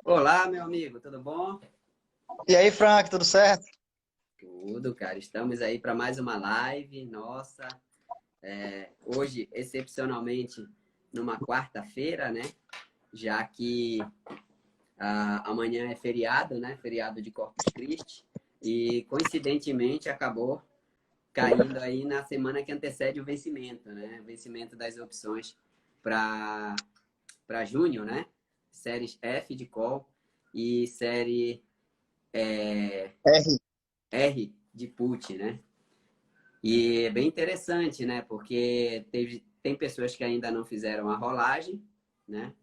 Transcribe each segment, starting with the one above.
Olá, meu amigo, tudo bom? E aí, Frank, tudo certo? Tudo, cara. Estamos aí para mais uma live. Nossa, hoje, excepcionalmente, numa quarta-feira, né? Já que amanhã é feriado, né? Feriado de Corpus Christi. E, coincidentemente, acabou caindo aí na semana que antecede o vencimento, né? O vencimento das opções para junho, né? Séries F de call e série R. R de put, né? E é bem interessante, né? Porque tem pessoas que ainda não fizeram a rolagem, né?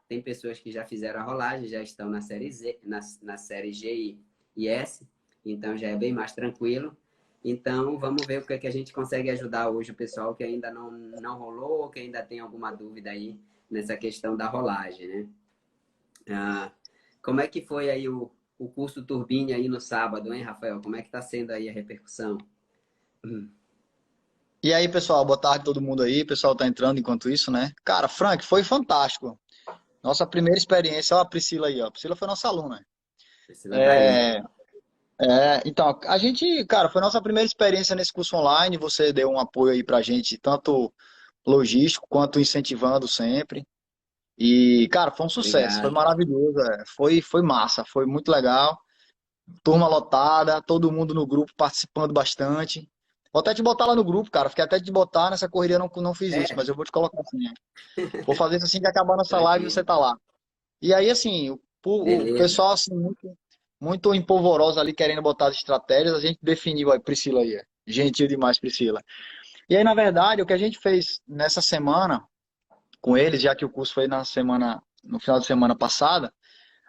Tem pessoas que já fizeram a rolagem, já estão na série Z, na série G e S, então já é bem mais tranquilo. Então, vamos ver o que, é que a gente consegue ajudar hoje o pessoal que ainda não rolou, que ainda tem alguma dúvida aí nessa questão da rolagem, né? Ah, como é que foi aí o curso Turbine aí no sábado, hein, Rafael? Como é que está sendo aí a repercussão? E aí, pessoal, boa tarde a todo mundo aí. O pessoal tá entrando enquanto isso, né? Cara, Frank, foi fantástico. Nossa primeira experiência, ó, a Priscila aí, ó. A Priscila foi nossa aluna. Priscila tá aí. Então, a gente, cara, foi nossa primeira experiência nesse curso online. Você deu um apoio aí pra gente, tanto logístico quanto incentivando sempre. E, cara, foi um sucesso, foi Obrigado. maravilhoso. Foi massa, foi muito legal. Turma lotada, todo mundo no grupo participando bastante. Vou até te botar lá no grupo, cara. Fiquei até de te botar nessa corrida, não fiz isso, É, mas eu vou te colocar assim, né? Vou fazer isso assim que acabar nossa live e você tranquilo. tá lá. E aí, assim, o Beleza. pessoal, assim, muito empolvoroso ali, querendo botar as estratégias, a gente definiu aí, Priscila aí. Gentil demais, Priscila. E aí, na verdade, o que a gente fez nessa semana com eles, já que o curso foi no final de semana passada,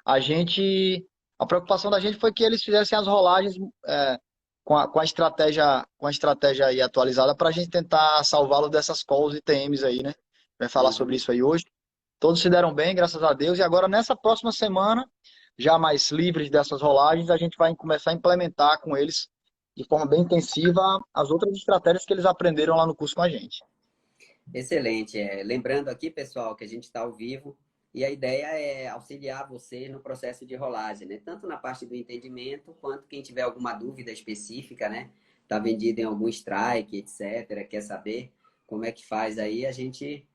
a gente, a preocupação da gente foi que eles fizessem as rolagens com a estratégia aí atualizada para a gente tentar salvá-lo dessas calls e TMs aí, né? Vai falar sobre Uhum. isso aí hoje. Todos se deram bem, graças a Deus. E agora, nessa próxima semana, já mais livres dessas rolagens, a gente vai começar a implementar com eles de forma bem intensiva as outras estratégias que eles aprenderam lá no curso com a gente. Excelente. Lembrando aqui, pessoal, que a gente está ao vivo e a ideia é auxiliar vocês no processo de rolagem, né? Tanto na parte do entendimento, quanto quem tiver alguma dúvida específica, né? Está vendido em algum strike, etc., quer saber como é que faz aí, a gente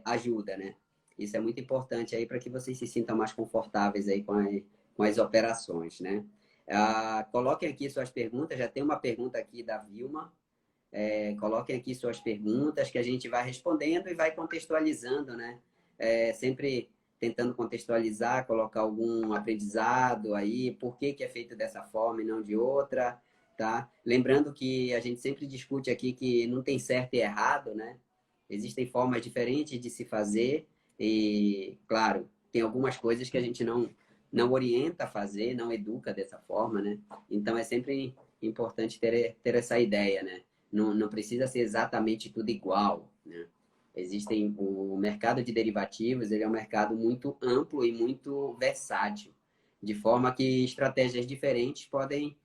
ajuda, né? Isso é muito importante aí para que vocês se sintam mais confortáveis aí com as operações, né? Coloquem aqui suas perguntas. Já tem uma pergunta aqui da Vilma. Coloquem aqui suas perguntas que a gente vai respondendo e vai contextualizando, né? Sempre tentando contextualizar, colocar algum aprendizado aí, por que que é feito dessa forma e não de outra, tá? Lembrando que a gente sempre discute aqui que não tem certo e errado, né? Existem formas diferentes de se fazer e, claro, tem algumas coisas que a gente não orienta a fazer, não educa dessa forma, né? Então é sempre importante ter essa ideia, né? Não precisa ser exatamente tudo igual, né? Existem o mercado de derivativos, ele é um mercado muito amplo e muito versátil, de forma que estratégias diferentes podem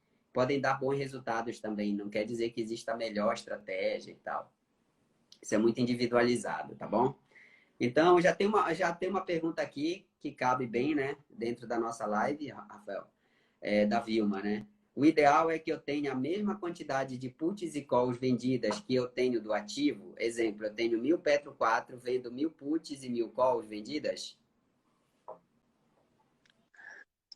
dar bons resultados também. Não quer dizer que exista a melhor estratégia e tal. Isso é muito individualizado, tá bom? Então, já tem uma pergunta aqui que cabe bem, né, dentro da nossa live, Rafael, da Vilma, né? O ideal é que eu tenha a mesma quantidade de puts e calls vendidas que eu tenho do ativo. Exemplo, eu tenho 1.000 Petro 4, vendo 1.000 puts e 1.000 calls vendidas.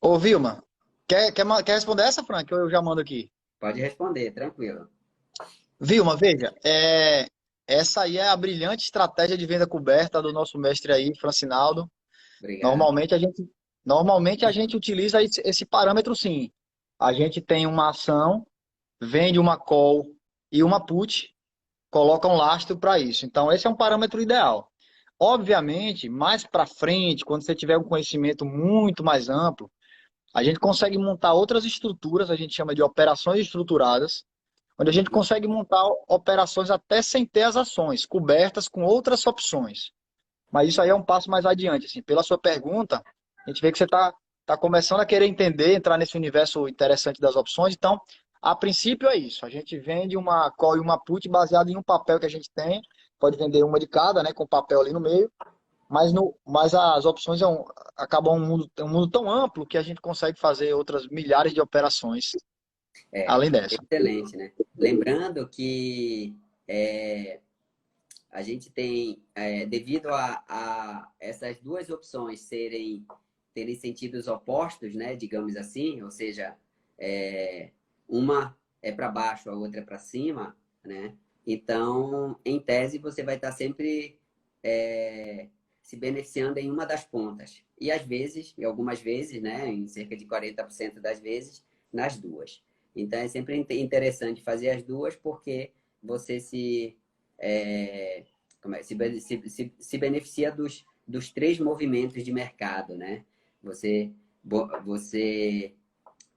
Ô, Vilma, quer responder essa, Frank? Ou eu já mando aqui? Pode responder, tranquilo. Vilma, veja, essa aí é a brilhante estratégia de venda coberta do nosso mestre aí, Francinaldo. Obrigado. Normalmente a gente, normalmente a gente utiliza esse parâmetro sim. A gente tem uma ação, vende uma call e uma put, coloca um lastro para isso. Então, esse é um parâmetro ideal. Obviamente, mais para frente, quando você tiver um conhecimento muito mais amplo, a gente consegue montar outras estruturas, a gente chama de operações estruturadas, onde a gente Uhum. consegue montar operações até sem ter as ações, cobertas com outras opções. Mas isso aí é um passo mais adiante. Assim, pela sua pergunta, a gente vê que você tá começando a querer entender, entrar nesse universo interessante das opções. Então, a princípio é isso. A gente vende uma call e uma put baseado em um papel que a gente tem. Pode vender uma de cada, né, com papel ali no meio. mas as opções acabam um mundo tão amplo que a gente consegue fazer outras milhares de operações É, além dessa. excelente, né? Lembrando que a gente tem, devido a essas duas opções terem sentidos opostos, né? Digamos assim, ou seja, uma é para baixo, a outra é para cima, né? Então, em tese, você vai estar sempre se beneficiando em uma das pontas. E às vezes, e algumas vezes, né? Em cerca de 40% das vezes, nas duas. Então, é sempre interessante fazer as duas, porque você é, se beneficia dos três movimentos de mercado, né? Você, você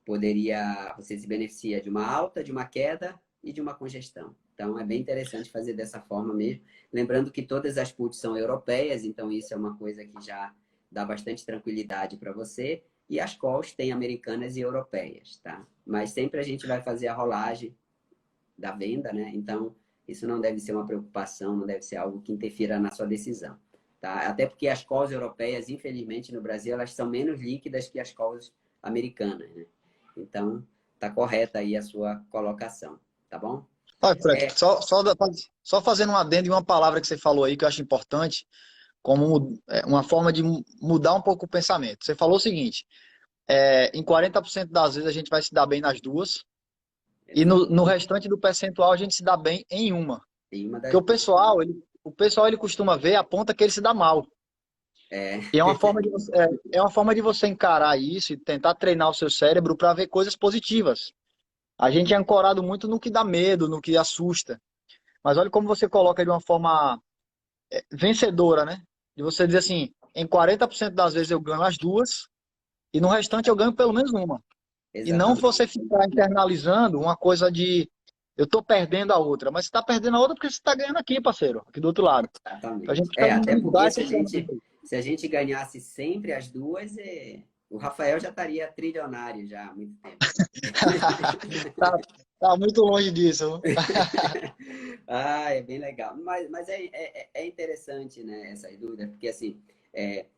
você se beneficia de uma alta, de uma queda e de uma congestão. Então, é bem interessante fazer dessa forma mesmo. Lembrando que todas as puts são europeias, então isso é uma coisa que já dá bastante tranquilidade para você. E as calls têm americanas e europeias, tá? Mas sempre a gente vai fazer a rolagem da venda, né? Então, isso não deve ser uma preocupação, não deve ser algo que interfira na sua decisão, tá? Até porque as calls europeias, infelizmente, no Brasil, elas são menos líquidas que as calls americanas, né? Então, tá correta aí a sua colocação, tá bom? Olha, Frank, É, só fazendo um adendo em uma palavra que você falou aí que eu acho importante, como uma forma de mudar um pouco o pensamento. Você falou o seguinte: em 40% das vezes a gente vai se dar bem nas duas, e no restante do percentual a gente se dá bem em uma. tem uma Porque das duas. o pessoal ele costuma ver a ponta que ele se dá mal. É, E é uma forma de você encarar isso e tentar treinar o seu cérebro para ver coisas positivas. A gente é ancorado muito no que dá medo, no que assusta. Mas olha como você coloca de uma forma vencedora, né? De você dizer assim, em 40% das vezes eu ganho as duas e no restante eu ganho pelo menos uma. E não exatamente. você ficar internalizando uma coisa de eu tô perdendo a outra, mas você tá perdendo a outra porque você tá ganhando aqui, parceiro, aqui do outro lado. Então a gente Exatamente. precisa Até mudar porque essa forma de ver. se a gente ganhasse sempre as duas, o Rafael já estaria trilionário já há muito tempo. Tá, tá muito longe disso. Ah, é bem legal. Mas é interessante, né, essas dúvidas, porque assim,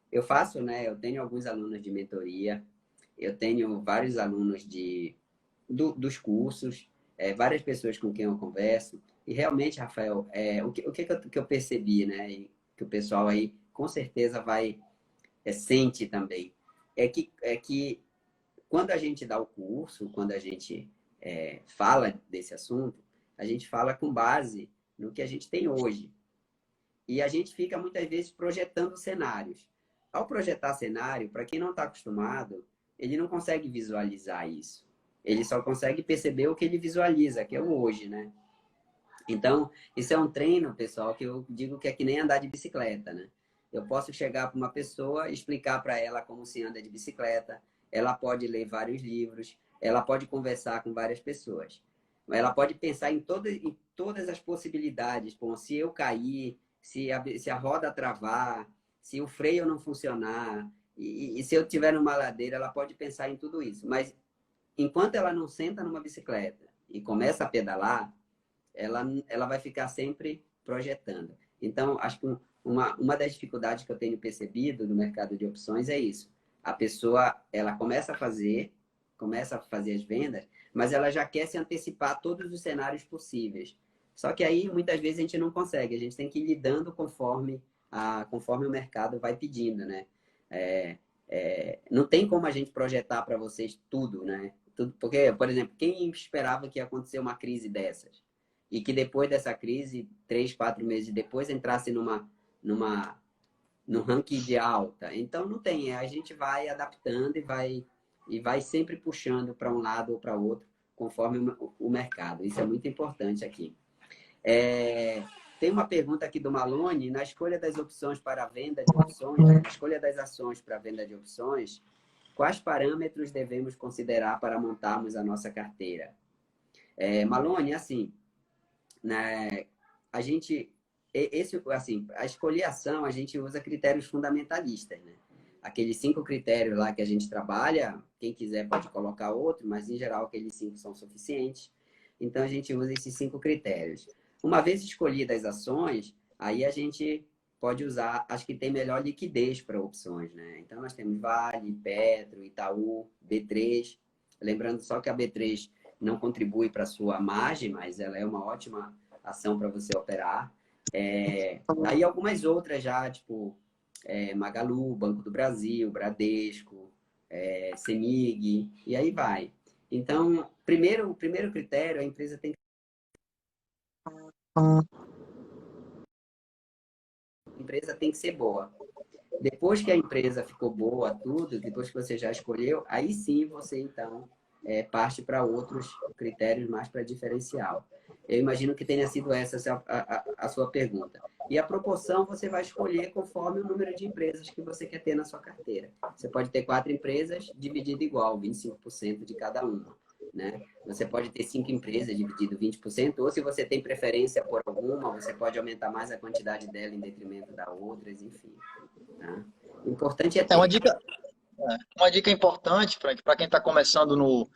eu faço, né, eu tenho alguns alunos de mentoria, eu tenho vários alunos dos cursos, várias pessoas com quem eu converso, e realmente, Rafael, o que eu percebi, né, e que o pessoal aí com certeza sente também, é que quando a gente dá o curso, quando a gente fala desse assunto, a gente fala com base no que a gente tem hoje. E a gente fica muitas vezes projetando cenários. Ao projetar cenário, para quem não está acostumado, ele não consegue visualizar isso. Ele só consegue perceber o que ele visualiza, que é o hoje, né? Então, isso é um treino, pessoal, que eu digo que é que nem andar de bicicleta, né? Eu posso chegar para uma pessoa, explicar para ela como se anda de bicicleta, ela pode ler vários livros, ela pode conversar com várias pessoas. Ela pode pensar em todas as possibilidades. Bom, se eu cair, se a roda travar, se o freio não funcionar, e se eu tiver numa ladeira, ela pode pensar em tudo isso. Mas enquanto ela não senta numa bicicleta e começa a pedalar, ela vai ficar sempre projetando. Então, acho que uma das dificuldades que eu tenho percebido no mercado de opções é isso. A pessoa, ela começa a fazer as vendas, mas ela já quer se antecipar a todos os cenários possíveis. Só que aí, muitas vezes, a gente não consegue. A gente tem que ir lidando conforme o mercado vai pedindo, né? Não tem como a gente projetar para vocês tudo, né? Tudo, porque, por exemplo, quem esperava que ia acontecer uma crise dessas? E que depois dessa crise, 3, 4 meses depois, entrasse numa, num ranking de alta. Então, não tem. A gente vai adaptando e vai sempre puxando para um lado ou para outro, conforme o mercado. Isso é muito importante aqui. Tem uma pergunta aqui do Malone. Na escolha das opções para a venda de opções, na escolha das ações para a venda de opções, quais parâmetros devemos considerar para montarmos a nossa carteira? Malone, assim, né, a gente assim, a escolher ação, a gente usa critérios fundamentalistas, né? Aqueles 5 critérios lá que a gente trabalha, quem quiser pode colocar outro, mas em geral aqueles 5 são suficientes. Então a gente usa esses 5 critérios. Uma vez escolhidas as ações, aí a gente pode usar as que têm melhor liquidez para opções, né? Então, nós temos Vale, Petro, Itaú, B3. Lembrando só que a B3 não contribui para a sua margem, mas ela é uma ótima ação para você operar. Aí algumas outras já, tipo Magalu, Banco do Brasil, Bradesco, Semig, e aí vai. Então, o primeiro critério, a empresa tem que ser boa. Depois que a empresa ficou boa, tudo, depois que você já escolheu, aí sim você então parte para outros critérios mais para diferencial. Eu imagino que tenha sido essa a sua pergunta. E a proporção você vai escolher conforme o número de empresas que você quer ter na sua carteira. Você pode ter 4 empresas dividido igual, 25% de cada uma. Né? Você pode ter 5 empresas dividido 20%, ou se você tem preferência por alguma, você pode aumentar mais a quantidade dela em detrimento da outras, enfim. Tá? O importante é É ter. uma dica importante, Frank, para quem está começando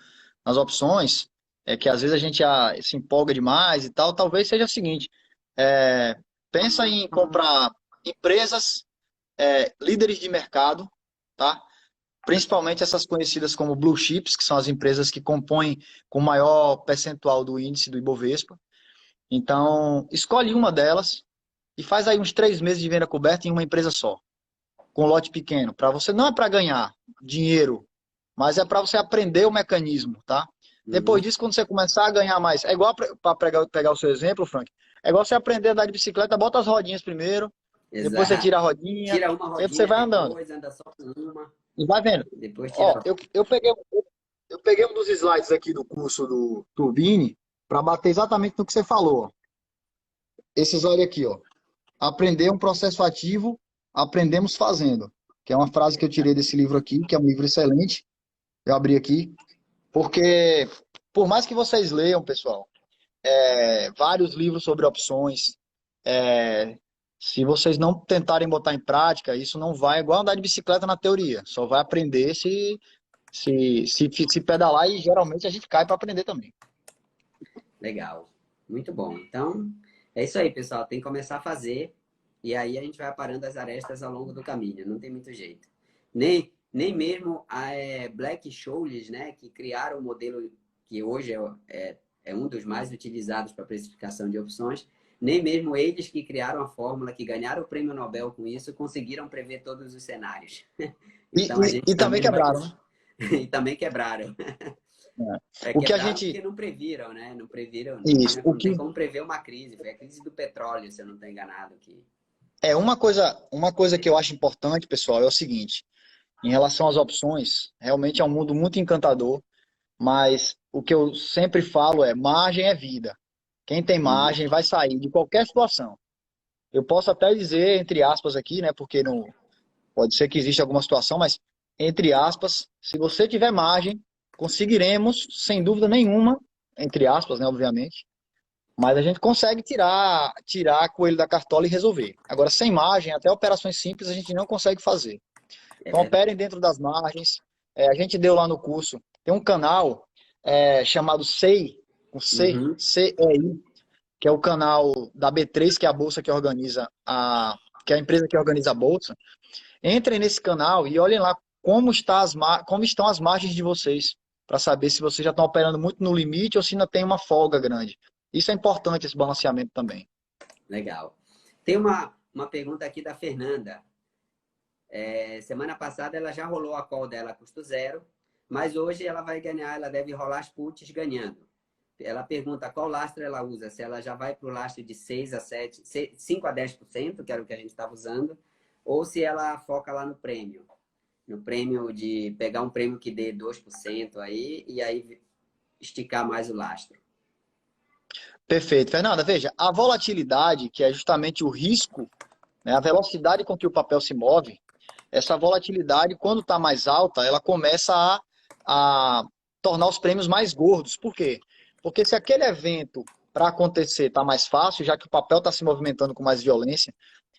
nas opções, é que às vezes a gente se empolga demais e tal, talvez seja o seguinte, é, pensa em comprar empresas líderes de mercado, tá? Principalmente essas conhecidas como blue chips, que são as empresas que compõem com maior percentual do índice do Ibovespa. Então, escolhe uma delas e faz aí uns 3 meses de venda coberta em uma empresa só, com lote pequeno. Para você não é para ganhar dinheiro, mas é para você aprender o mecanismo, tá? Depois Uhum. disso, quando você começar a ganhar mais, é igual para pegar o seu exemplo, Frank, é igual você aprender a andar de bicicleta, bota as rodinhas primeiro, depois você Exato. tira a rodinha, Tira uma aí você rodinha vai andando. depois, anda só com uma, E vai vendo. depois tira. Ó, eu peguei um dos slides aqui do curso do Turbine para bater exatamente no que você falou. Ó. Esse slide aqui, ó. Aprender é um processo ativo, aprendemos fazendo. Que é uma frase que eu tirei desse livro aqui, que é um livro excelente. Eu abri aqui. Porque, por mais que vocês leiam, pessoal, vários livros sobre opções, é, se vocês não tentarem botar em prática, isso não vai igual andar de bicicleta na teoria. Só vai aprender se pedalar e geralmente a gente cai para aprender também. Legal. Muito bom. Então, é isso aí, pessoal. Tem que começar a fazer. E aí a gente vai aparando as arestas ao longo do caminho. Não tem muito jeito. Nem mesmo a Black-Scholes, né, que criaram o modelo que hoje é um dos mais utilizados para precificação de opções, nem mesmo eles que criaram a fórmula, que ganharam o prêmio Nobel com isso, conseguiram prever todos os cenários. E, Então a e, gente e também também não vai quebraram, né? conseguir. E também quebraram. O que a Quebraram gente. porque não previram, né? Não previram, Isso. O não tem que como prever uma crise. Foi a crise do petróleo, se eu não estou enganado aqui. uma coisa que eu acho importante, pessoal, é o seguinte: em relação às opções, realmente é um mundo muito encantador, mas o que eu sempre falo é margem é vida. Quem tem Uhum. margem vai sair de qualquer situação. Eu posso até dizer, entre aspas, aqui, né? Porque não pode ser que exista alguma situação, mas entre aspas, se você tiver margem, conseguiremos, sem dúvida nenhuma, entre aspas, né, obviamente, mas a gente consegue tirar coelho da cartola e resolver. Agora, sem margem, até operações simples a gente não consegue fazer. É Então, verdade. operem dentro das margens. A gente deu lá no curso, tem um canal chamado SEI, com C, Uhum. CEI, que é o canal da B3, que é a bolsa que organiza que é a empresa que organiza a bolsa. Entrem nesse canal e olhem lá como estão as margens de vocês, para saber se vocês já estão operando muito no limite ou se ainda tem uma folga grande. Isso é importante, esse balanceamento também. Legal. Tem uma pergunta aqui da Fernanda. Semana passada ela já rolou a call dela a custo zero, mas hoje ela vai ganhar, ela deve rolar as puts ganhando. Ela pergunta qual lastro ela usa, se ela já vai para o lastro de 6 a 7, 5 a 10%, que era o que a gente estava usando, ou se ela foca lá no prêmio. No prêmio de pegar um prêmio que dê 2% aí, e aí esticar mais o lastro. Perfeito. Fernanda, veja, a volatilidade, que é justamente o risco, né, a velocidade com que o papel se move, essa volatilidade, quando está mais alta, ela começa a tornar os prêmios mais gordos. Por quê? Porque se aquele evento para acontecer está mais fácil, já que o papel está se movimentando com mais violência,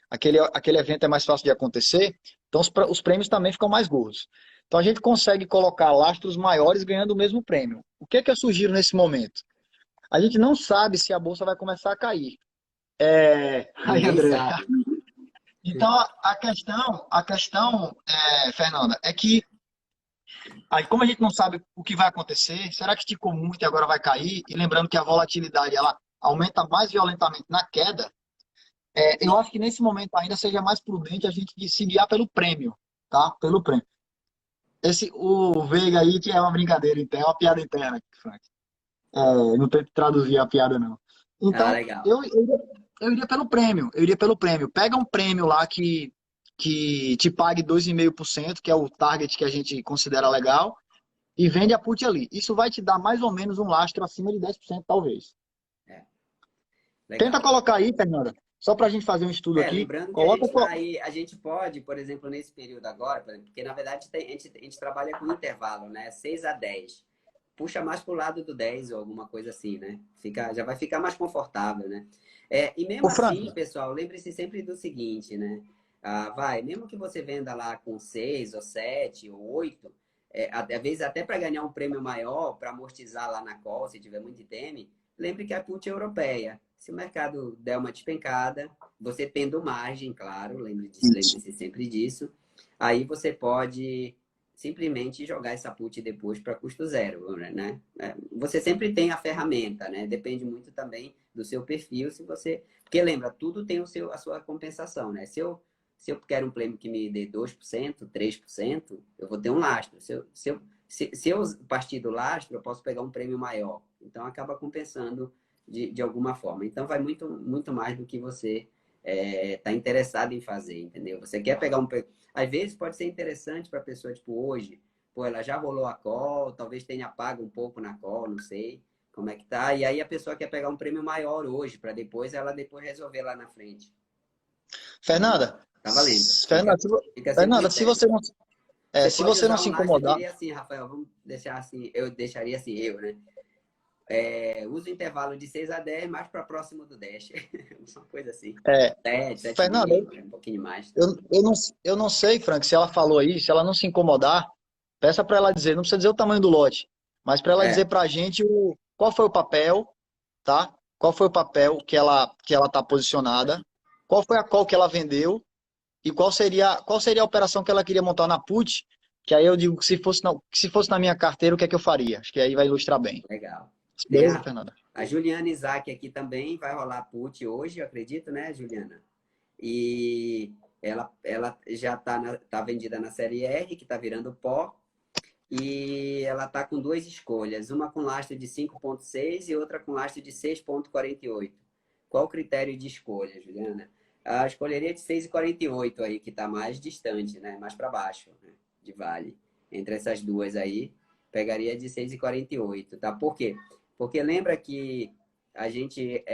aquele evento é mais fácil de acontecer, então os prêmios também ficam mais gordos. Então a gente consegue colocar lastros maiores ganhando o mesmo prêmio. O que é que eu sugiro nesse momento? A gente não sabe se a bolsa vai começar a cair. Aí, Ninguém André, sabe. Então, a questão, Fernanda, é que aí, como a gente não sabe o que vai acontecer, será que esticou muito e agora vai cair? E lembrando que a volatilidade ela aumenta mais violentamente na queda, eu acho que nesse momento ainda seja mais prudente a gente se guiar pelo prêmio, tá? Pelo prêmio. O Veiga aí, que é uma brincadeira interna, é uma piada interna, Frank. Não tento traduzir a piada, não. Ah, Então, legal. eu iria pelo prêmio. Eu iria pelo prêmio. Pega um prêmio lá que te pague 2,5%, que é o target que a gente considera legal, e vende a put ali. Isso vai te dar mais ou menos um lastro acima de 10%, talvez. É, Tenta legal. colocar aí, Fernanda, só para a gente fazer um estudo aqui. Lembrando que a gente Coloca. está aí, a gente pode, por exemplo, nesse período agora, por exemplo, porque na verdade a gente trabalha com intervalo, né? 6 a 10. Puxa mais para o lado do 10 ou alguma coisa assim, né? Já vai ficar mais confortável, né? E mesmo Ô, Frank, assim, pessoal, lembre-se sempre do seguinte, né? Mesmo que você venda lá com 6 ou 7 ou 8, às vezes até para ganhar um prêmio maior, para amortizar lá na call, se tiver muito ITM, lembre que a put é europeia. Se o mercado der uma despencada, você tendo margem, claro, isso. lembre-se sempre disso, aí você pode simplesmente jogar essa put depois para custo zero, né? Você sempre tem a ferramenta, né? Depende muito também do seu perfil, se você... Porque lembra, tudo tem a sua compensação, né? Se eu quero um prêmio que me dê 2%, 3%, eu vou ter um lastro. Se eu partir do lastro, eu posso pegar um prêmio maior. Então, acaba compensando de alguma forma. Então, vai muito, muito mais do que você está interessado em fazer, entendeu? Você quer pegar um... Às vezes, pode ser interessante para a pessoa, tipo, hoje, pô, ela já rolou a call, talvez tenha pago um pouco na call, não sei como é que tá. E aí, a pessoa quer pegar um prêmio maior hoje, para depois ela depois resolver lá na frente. Aí, Fernanda, tá valendo. Fernanda, Fica seu Fernanda, se critério. você não, Você se pode você não usar se um lastro, eu incomodar, diria assim, Rafael, vamos deixar assim, eu deixaria assim, né? Usa o intervalo de 6 a 10 mais para próximo do dash. Uma coisa assim. é, 7, 7 e Fernanda, meio, um pouquinho mais. eu não sei, Frank, se ela falou aí, se ela não se incomodar, peça para ela dizer, não precisa dizer o tamanho do lote, mas para ela É, dizer para a gente qual foi o papel, tá? Qual foi o papel que ela tá posicionada, qual foi a call que ela vendeu e qual seria a operação que ela queria montar na put, que aí eu digo que se fosse na minha carteira, o que é que eu faria? Acho que aí vai ilustrar bem. legal. Tem Beleza, Fernanda? a Juliana Isaac aqui também, vai rolar put hoje, eu acredito, né, Juliana? E ela já tá vendida na série R, que está virando pó, e ela está com duas escolhas, uma com lastro de 5,6 e outra com lastro de 6,48. Qual o critério de escolha, Juliana? A escolheria de 6,48 aí, que está mais distante, né? Mais para baixo, né? De Vale. Entre essas duas aí, pegaria de 6,48, tá? Por quê? Porque lembra que a gente,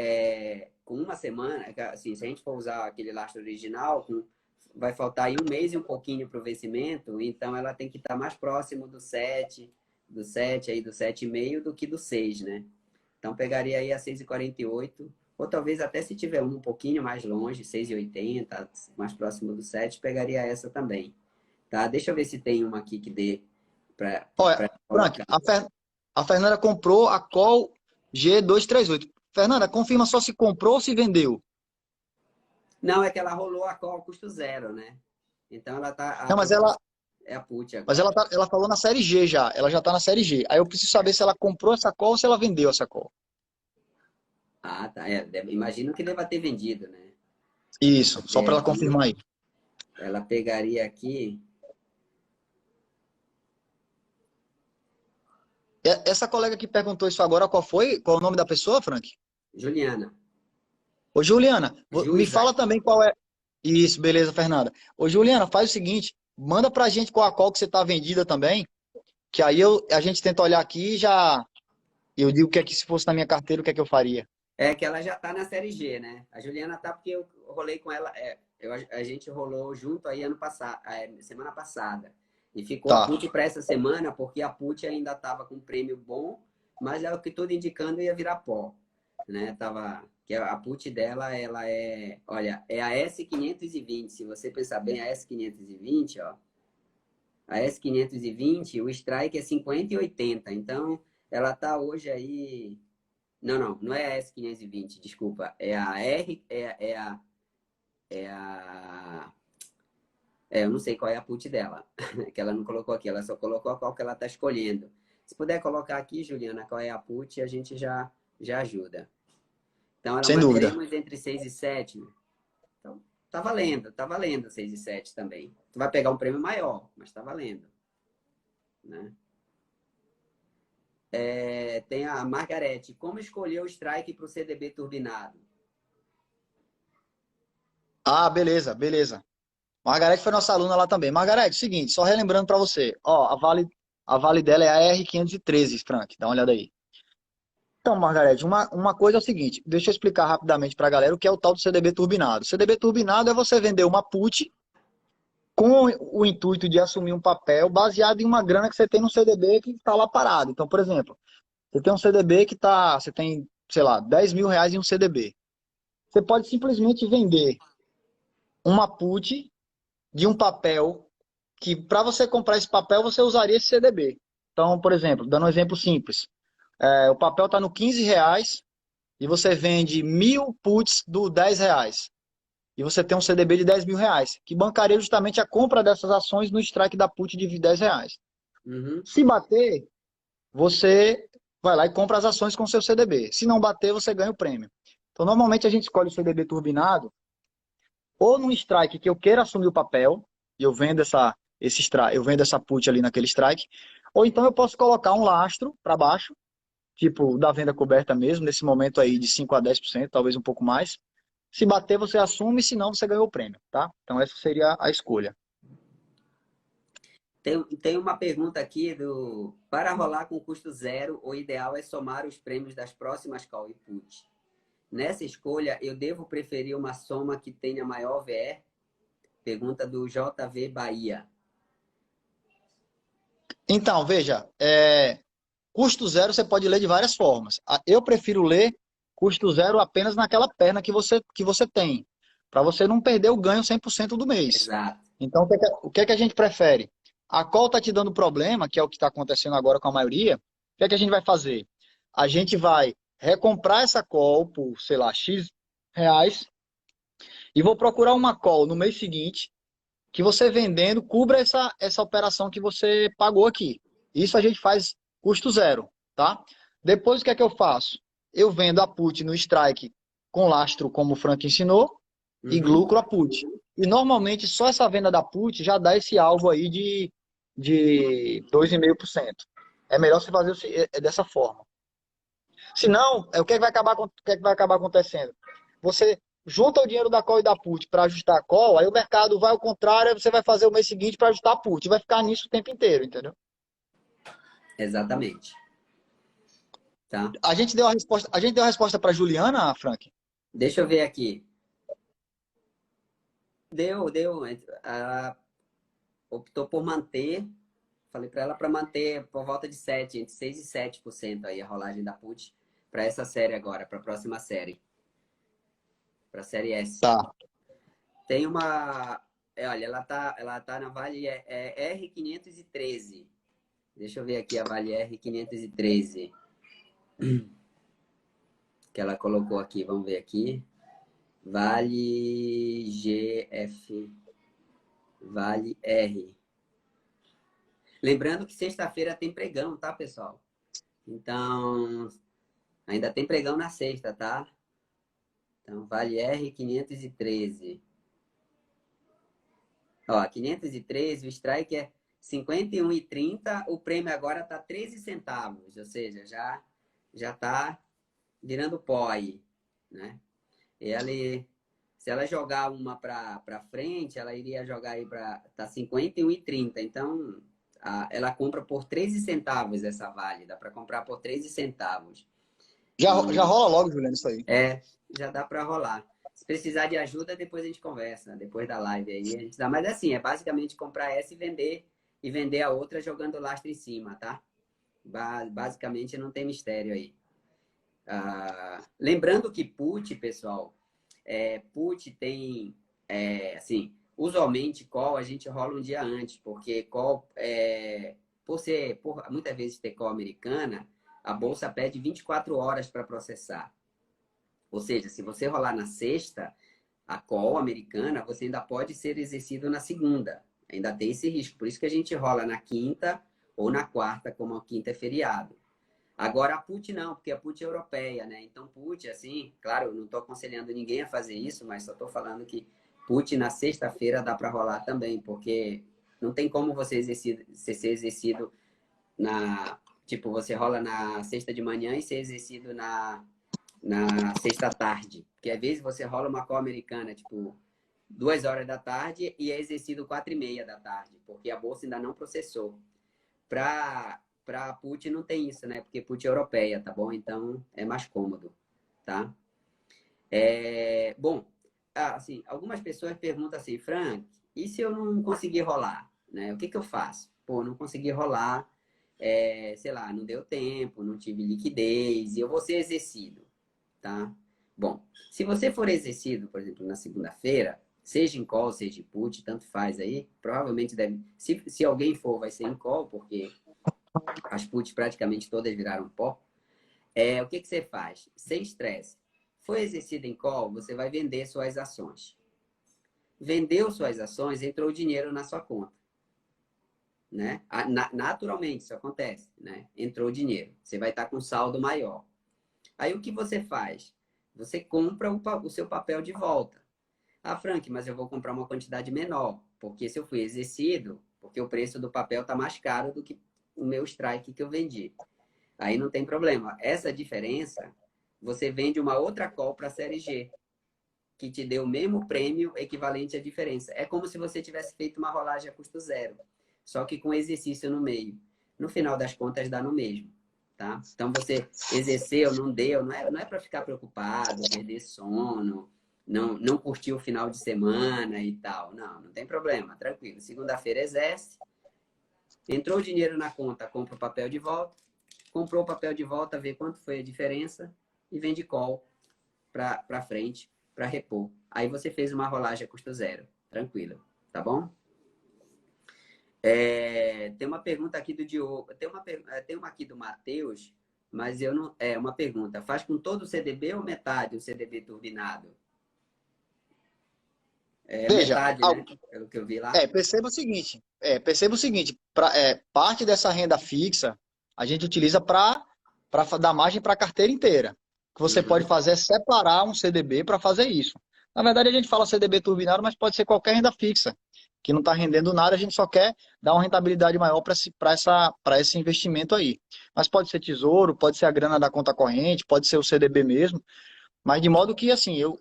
com uma semana, assim, se a gente for usar aquele lastro original, vai faltar aí um mês e um pouquinho para o vencimento, então ela tem que estar mais próximo do 7 aí do 7,5 do que do 6, né? Então pegaria aí a 6,48, ou talvez até se tiver um pouquinho mais longe, 6,80, mais próximo do 7, pegaria essa também, tá? Deixa eu ver se tem uma aqui que dê para Olha, Frank, colocar. a Fernanda comprou a call G238. Fernanda, confirma só se comprou ou se vendeu. Não, é que ela rolou a call custo zero, né? Então ela tá, a Não, mas próxima ela, é a put mas ela, agora. tá, ela falou na série G já. Ela já tá na série G. Aí eu preciso saber se ela comprou essa call ou se ela vendeu essa call. Ah, tá. Imagino que deva ter vendido, né? Isso, só Até para ela aqui, confirmar aí. ela pegaria aqui. Essa colega que perguntou isso agora, qual foi? Qual é o nome da pessoa, Frank? Juliana, Ô, Juliana, Ju me fala Isaac. também qual é. Isso, beleza, Fernanda. Ô, Juliana, faz o seguinte, manda pra gente qual a call que você tá vendida também, que aí a gente tenta olhar aqui e já eu digo que se fosse na minha carteira, o que é que eu faria. É que ela já tá na série G, né? A Juliana tá porque eu rolei com ela. A gente rolou junto aí ano passado, semana passada. E ficou a Tá. put para essa semana, porque a put ainda tava com um prêmio bom, mas é o que tudo indicando ia virar pó, né? Que a put dela, ela olha, é a S520. Se você pensar bem, a S520, ó, a S520, o strike é 50,80. Então, ela tá hoje aí. Não, não é a S520, desculpa. É a R, É a... eu não sei qual é a put dela, que ela não colocou aqui, ela só colocou qual que ela está escolhendo. Se puder colocar aqui, Juliana, qual é a put, a gente já ajuda. Então, ela Sem dúvida. manteremos entre 6 e 7. Então, tá valendo 6 e 7 também. Tu vai pegar um prêmio maior, mas tá valendo, né? Tem a Margarete. Como escolher o strike para o CDB turbinado? Ah, beleza, beleza. Margarete foi nossa aluna lá também. Margarete, seguinte, só relembrando para você, ó, a Vale dela é a R513, Frank, dá uma olhada aí. Então, Margarete, uma coisa é o seguinte, deixa eu explicar rapidamente para a galera o que é o tal do CDB turbinado. CDB turbinado é você vender uma put com o intuito de assumir um papel baseado em uma grana que você tem no CDB que está lá parado. Então, por exemplo, você tem um CDB você tem, sei lá, R$ 10.000 em um CDB. Você pode simplesmente vender uma put de um papel que para você comprar esse papel você usaria esse CDB. Então, por exemplo, dando um exemplo simples, o papel está no R$ 15 e você vende 1.000 puts do R$ 10. E você tem um CDB de R$ 10.000, que bancaria justamente a compra dessas ações no strike da put de R$ 10. Uhum. Se bater, você vai lá e compra as ações com seu CDB. Se não bater, você ganha o prêmio. Então, normalmente a gente escolhe o CDB turbinado ou num strike que eu queira assumir o papel, e eu vendo essa put ali naquele strike, ou então eu posso colocar um lastro para baixo, tipo da venda coberta mesmo, nesse momento aí de 5 a 10%, talvez um pouco mais. Se bater, você assume, se não, você ganhou o prêmio, tá? Então essa seria a escolha. Tem uma pergunta aqui para rolar com custo zero, o ideal é somar os prêmios das próximas call e put. Nessa escolha, eu devo preferir uma soma que tenha maior VE? Pergunta do JV Bahia. Então, veja, custo zero você pode ler de várias formas. Eu prefiro ler custo zero apenas naquela perna que você tem, para você não perder o ganho 100% do mês. Exato. Então, o que é que a gente prefere? A call está te dando problema, que é o que está acontecendo agora com a maioria. O que é que a gente vai fazer? A gente vai recomprar essa call por, sei lá, X reais e vou procurar uma call no mês seguinte que você vendendo cubra essa operação que você pagou aqui. Isso a gente faz custo zero, tá? Depois o que é que eu faço? Eu vendo a put no strike com lastro, como o Frank ensinou, e Uhum. lucro a put. E normalmente só essa venda da put já dá esse alvo aí de 2,5%. É melhor você fazer dessa forma. Senão, o que é que vai acabar acontecendo? Você junta o dinheiro da call e da put para ajustar a call, aí o mercado vai ao contrário, aí você vai fazer o mês seguinte para ajustar a put. Vai ficar nisso o tempo inteiro, entendeu? Exatamente. Tá? A gente deu a resposta para Juliana, Frank? Deixa eu ver aqui. Deu. Ela optou por manter. Falei para ela para manter por volta de 7, entre 6 e 7% aí a rolagem da put para essa série agora, para a próxima série, para a série S. Tá. Tem uma. Olha, ela tá na Vale R513. Deixa eu ver aqui a Vale R513 que ela colocou aqui. Vamos ver aqui. Vale GF. Vale R. Lembrando que sexta-feira tem pregão, tá, pessoal? Então, ainda tem pregão na sexta, tá? Então, Vale R513. Ó, 513, o strike é 51,30, o prêmio agora tá 13 centavos, ou seja, já tá virando pó aí, né? Se ela jogar uma para frente, ela iria jogar aí para tá 51,30. Então, ela compra por 13 centavos essa Vale, dá para comprar por 13 centavos. Já E rola logo, Juliana, isso aí. já dá para rolar. Se precisar de ajuda, depois a gente conversa, depois da live aí a gente dá. Mas assim, é basicamente comprar essa e vender a outra jogando lastro em cima, tá? Basicamente não tem mistério aí. Lembrando que put, pessoal, put tem, assim, usualmente call a gente rola um dia antes, porque call, por muitas vezes ter call americana, a bolsa pede 24 horas para processar. Ou seja, se você rolar na sexta, a call americana, você ainda pode ser exercido na segunda. Ainda tem esse risco. Por isso que a gente rola na quinta ou na quarta, como a quinta é feriado. Agora, a put não, porque a put é europeia, né? Então, put, assim, claro, eu não estou aconselhando ninguém a fazer isso, mas só estou falando que put na sexta-feira dá para rolar também, porque não tem como você ser exercido na... Tipo, você rola na sexta de manhã e ser exercido na sexta tarde. Porque às vezes você rola uma call americana, tipo, 2 horas da tarde e é exercido 4h30 da tarde, porque a bolsa ainda não processou. Para put não tem isso, né? Porque put é europeia, tá bom? Então é mais cômodo, tá? Bom, assim, algumas pessoas perguntam assim, Frank, e se eu não conseguir rolar, né? O que que eu faço? Pô, não consegui rolar, sei lá, não deu tempo, não tive liquidez e eu vou ser exercido, tá? Bom, se você for exercido, por exemplo, na segunda-feira, seja em call, seja em put, tanto faz aí, provavelmente deve. Se alguém for, vai ser em call, porque as puts praticamente todas viraram pó. O que que você faz? Sem estresse. Foi exercido em call, você vai vender suas ações. Vendeu suas ações, entrou dinheiro na sua conta. Né? Naturalmente, isso acontece. Né? Entrou dinheiro. Você vai estar com saldo maior. Aí o que você faz? Você compra o seu papel de volta. Ah, Frank, mas eu vou comprar uma quantidade menor, porque se eu fui exercido, porque o preço do papel está mais caro do que o meu strike que eu vendi. Aí não tem problema. Essa diferença, você vende uma outra call para a série G, que te deu o mesmo prêmio equivalente à diferença. É como se você tivesse feito uma rolagem a custo zero, só que com exercício no meio. No final das contas, dá no mesmo. Tá? Então, você exerceu, não deu, não é para ficar preocupado, perder sono, não curtir o final de semana e tal. Não, não tem problema, tranquilo. Segunda-feira exerce, entrou o dinheiro na conta, compra o papel de volta, comprou o papel de volta, vê quanto foi a diferença e vende call para frente para repor. Aí você fez uma rolagem a custo zero, tranquilo, tá bom? Tem uma pergunta aqui do Diogo, tem uma aqui do Matheus, mas eu não. É uma pergunta: faz com todo o CDB ou metade o CDB turbinado? Veja, Metade, né? Pelo que eu vi lá. perceba o seguinte, parte dessa renda fixa a gente utiliza para dar margem para a carteira inteira. O que você pode Uhum. fazer é separar um CDB para fazer isso. Na verdade, a gente fala CDB turbinado, mas pode ser qualquer renda fixa, que não está rendendo nada, a gente só quer dar uma rentabilidade maior para esse investimento aí. Mas pode ser tesouro, pode ser a grana da conta corrente, pode ser o CDB mesmo, mas de modo que, assim, eu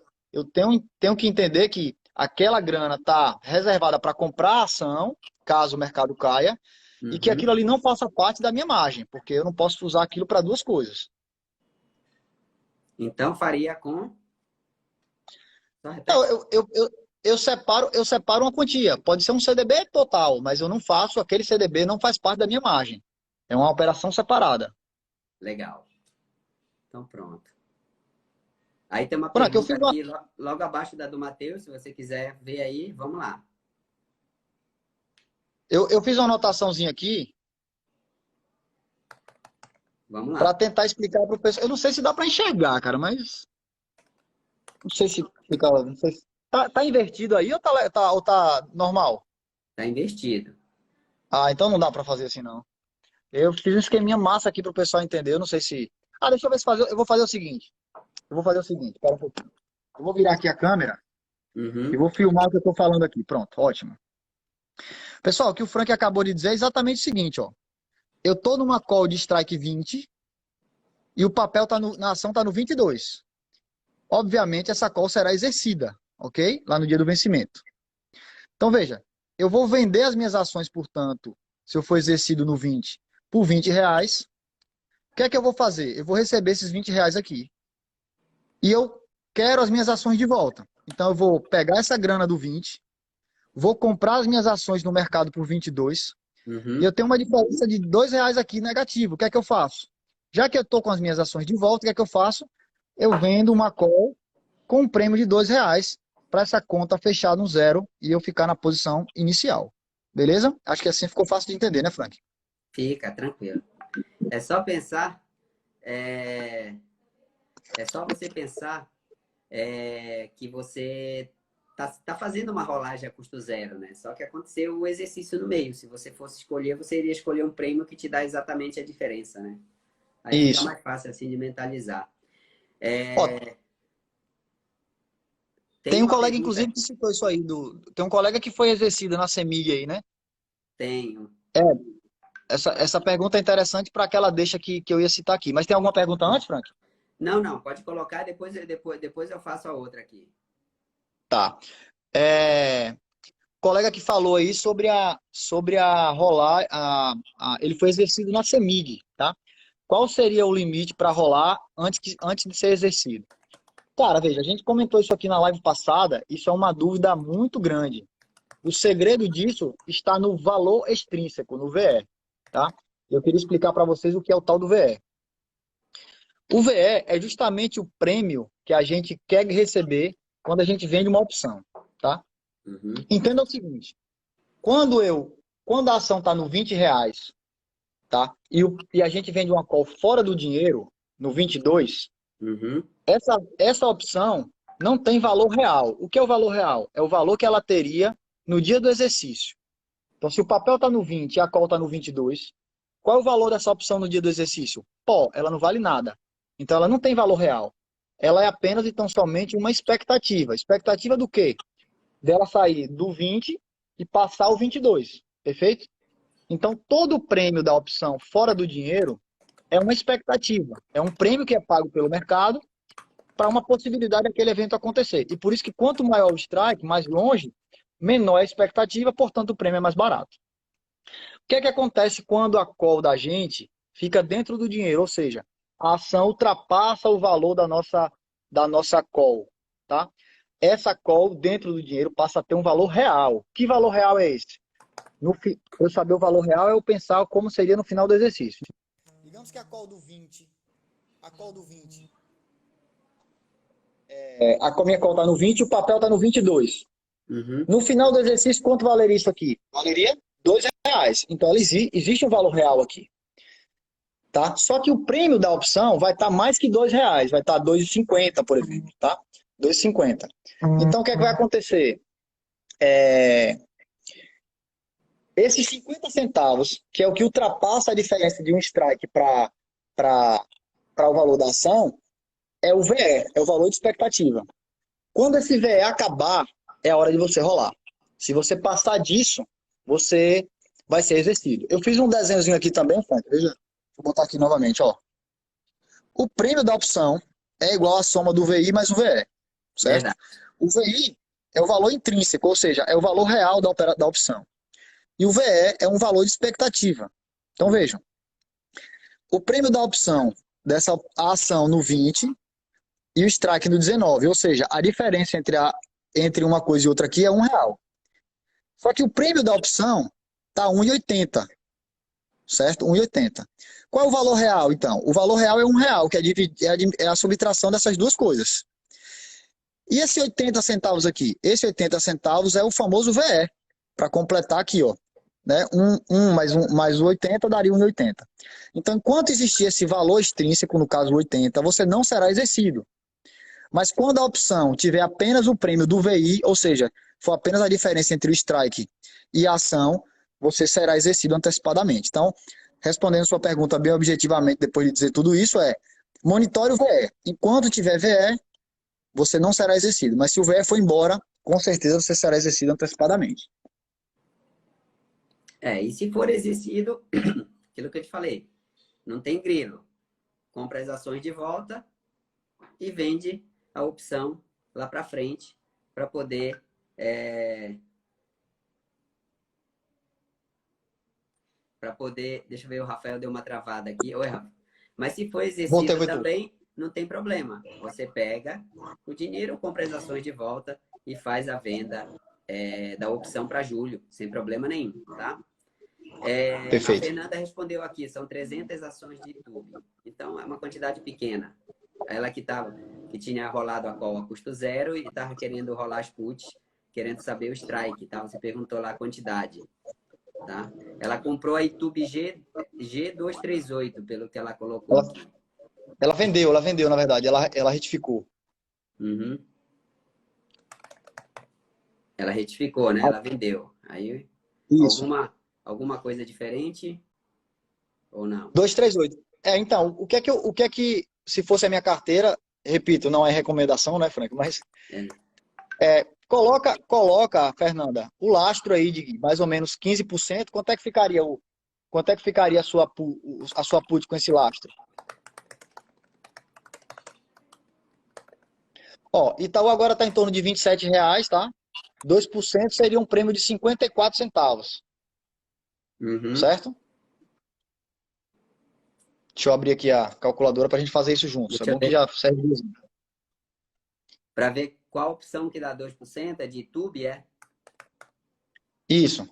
tenho que entender que aquela grana está reservada para comprar ação, caso o mercado caia, e que aquilo Uhum. ali não faça parte da minha margem, porque eu não posso usar aquilo para duas coisas. Então faria com. Só Não, repete. eu separo uma quantia. Pode ser um CDB total, mas eu não faço, aquele CDB não faz parte da minha margem. É uma operação separada. Legal. Então pronto. Aí tem uma Pronto, pergunta aqui logo abaixo da do Matheus, se você quiser ver aí, vamos lá. eu fiz uma anotaçãozinha aqui Vamos para lá. tentar explicar para o pessoal. Eu não sei se dá para enxergar, cara, mas não sei se fica. Não sei se... Tá invertido aí ou tá normal? Está investido. Ah, então não dá pra fazer assim, não. Eu fiz um esqueminha massa aqui pro pessoal entender. Eu não sei se. Ah, deixa eu ver se fazer. Eu vou fazer o seguinte. Espera um pouquinho. Eu vou virar aqui a câmera e Uhum. vou filmar o que eu tô falando aqui. Pronto, ótimo. Pessoal, o que o Frank acabou de dizer é exatamente o seguinte, ó. Eu tô numa call de strike 20 e o papel na ação tá no 22. Obviamente, essa call será exercida, ok? Lá no dia do vencimento. Então, veja, eu vou vender as minhas ações, portanto, se eu for exercido no 20, por R$ 20. O que é que eu vou fazer? Eu vou receber esses R$ 20 aqui. E eu quero as minhas ações de volta. Então, eu vou pegar essa grana do 20, vou comprar as minhas ações no mercado por 22, e eu Uhum. tenho uma diferença de R$ 2 aqui negativo. O que é que eu faço? Já que eu estou com as minhas ações de volta, o que é que eu faço? Eu vendo uma call com um prêmio de R$ 2 para essa conta fechar no zero e eu ficar na posição inicial. Beleza? Acho que assim ficou fácil de entender, né, Frank? Fica tranquilo. É só pensar, é, é só você pensar que você tá fazendo uma rolagem a custo zero, né? Só que aconteceu o exercício no meio. Se você fosse escolher, você iria escolher um prêmio que te dá exatamente a diferença, né? Aí fica Isso. mais fácil assim de mentalizar. Ó, Tem tem um uma colega, pergunta, inclusive, que citou isso aí. Tem um colega que foi exercido na CEMIG aí, né? tenho. É, essa pergunta é interessante para aquela deixa que eu ia citar aqui. Mas tem alguma pergunta antes, Frank? Não, não, pode colocar, depois eu faço a outra aqui. Tá. É, colega que falou aí sobre a rolar, ele foi exercido na CEMIG, tá? Qual seria o limite para rolar antes de ser exercido? Cara, veja, a gente comentou isso aqui na live passada, isso é uma dúvida muito grande. O segredo disso está no valor extrínseco, no VE, tá? Eu queria explicar para vocês o que é o tal do VE. O VE é justamente o prêmio que a gente quer receber quando a gente vende uma opção, tá? Uhum, Entenda o seguinte, quando a ação está no R$ 20, tá? E a gente vende uma call fora do dinheiro, no 22, uhum, essa opção não tem valor real. O que é o valor real? É o valor que ela teria no dia do exercício. Então, se o papel está no 20 e a call está no 22, qual é o valor dessa opção no dia do exercício? Pô, ela não vale nada. Então, ela não tem valor real. Ela é apenas e tão somente uma expectativa. Expectativa do quê? Dela sair do 20 e passar o 22. Perfeito? Então, todo o prêmio da opção fora do dinheiro é uma expectativa. É um prêmio que é pago pelo mercado para uma possibilidade daquele evento acontecer. E por isso que quanto maior o strike, mais longe, menor é a expectativa, portanto o prêmio é mais barato. O que é que acontece quando a call da gente fica dentro do dinheiro? Ou seja, a ação ultrapassa o valor da nossa call, tá? Essa call dentro do dinheiro passa a ter um valor real. Que valor real é esse? Eu saber o valor real é eu pensar como seria no final do exercício. Digamos que a call do 20, a minha call está no 20 e o papel está no 22. uhum. No final do exercício, quanto valeria isso aqui? Valeria R$ 2. Então, existe um valor real aqui. Tá? Só que o prêmio da opção vai estar mais que R$ 2, vai estar 2,50, por exemplo. Tá? 2,50. Então, o que é que vai acontecer? Esses 50 centavos, que é o que ultrapassa a diferença de um strike para o valor da ação, é o VE, é o valor de expectativa. Quando esse VE acabar, é a hora de você rolar. Se você passar disso, você vai ser exercido. Eu fiz um desenhozinho aqui também, Frank. Veja, vou botar aqui novamente, ó. O prêmio da opção é igual à soma do VI mais o VE, certo? Verdade. O VI é o valor intrínseco, ou seja, é o valor real da opção. E o VE é um valor de expectativa. Então vejam, o prêmio da opção dessa ação no 20 e o strike no 19, ou seja, a diferença entre uma coisa e outra aqui é R$ 1. Só que o prêmio da opção está 1,80, certo? 1,80. Qual é o valor real, então? O valor real é R$ 1, que é a subtração dessas duas coisas. E esse 80 centavos aqui? Esse 80 centavos é o famoso VE, para completar aqui, ó. Né? Mais o 80 daria 1,80. Então, enquanto existir esse valor extrínseco, no caso 80, você não será exercido. Mas quando a opção tiver apenas o prêmio do VI, ou seja, for apenas a diferença entre o strike e a ação, você será exercido antecipadamente. Então, respondendo sua pergunta bem objetivamente, depois de dizer tudo isso, monitore o VE. Enquanto tiver VE, você não será exercido. Mas se o VE for embora, com certeza você será exercido antecipadamente. E se for exercido, aquilo que eu te falei, não tem grilo. Compra as ações de volta e vende a opção lá para frente para poder deixa eu ver, o Rafael deu uma travada aqui. Oi, Rafa. Mas se for Voltei, exercido Vitor. também, não tem problema. Você pega o dinheiro, compra as ações de volta e faz a venda da opção para julho, sem problema nenhum, tá? A Perfeito. Fernanda respondeu aqui, são 300 ações de YouTube. Então, é uma quantidade pequena. Ela que tinha rolado a call a custo zero e estava querendo rolar as puts, querendo saber o strike, tá? Você perguntou lá a quantidade, tá? Ela comprou a YouTube G238, pelo que ela colocou Ela, aqui. ela vendeu, na verdade. Ela retificou. Uhum. Ela retificou, né? Ela vendeu. Aí, Isso. alguma coisa diferente ou não? 238. Então, se fosse a minha carteira, repito, não é recomendação, né, Frank? Mas É. coloca, Fernanda, o lastro aí de mais ou menos 15%. Quanto é que ficaria a sua put com esse lastro? Ó, Itaú agora está em torno de R$ 27, tá? 2% seria um prêmio de 54 centavos, Uhum. certo? Deixa eu abrir aqui a calculadora para a gente fazer isso juntos. É Deixa eu bom que ver. já serve de exemplo. Para ver qual opção que dá 2% é de YouTube, é? Isso,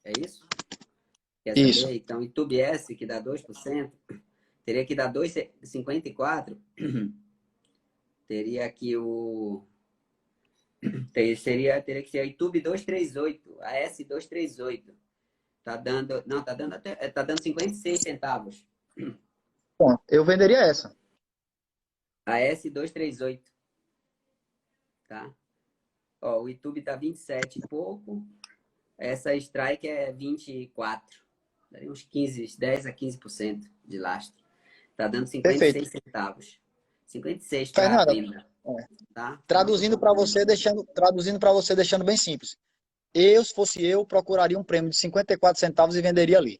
É isso? Quer isso. saber? Então, YouTube S, que dá 2%, teria que dar 2,54. Teria que o. Teria que ser a YouTube 238, a S 238. Tá dando. Não, tá dando até. Tá dando 56 centavos. Bom, eu venderia essa. A S 238, tá? Ó, o YouTube tá 27 e pouco. Essa strike é 24. Daria uns 15, 10 a 15% de lastro. Tá dando Perfeito. 56 centavos. 56 para Fernanda, venda, tá? Muito traduzindo para tranquilo. você, deixando bem simples. Se fosse eu, procuraria um prêmio de 54 centavos e venderia ali.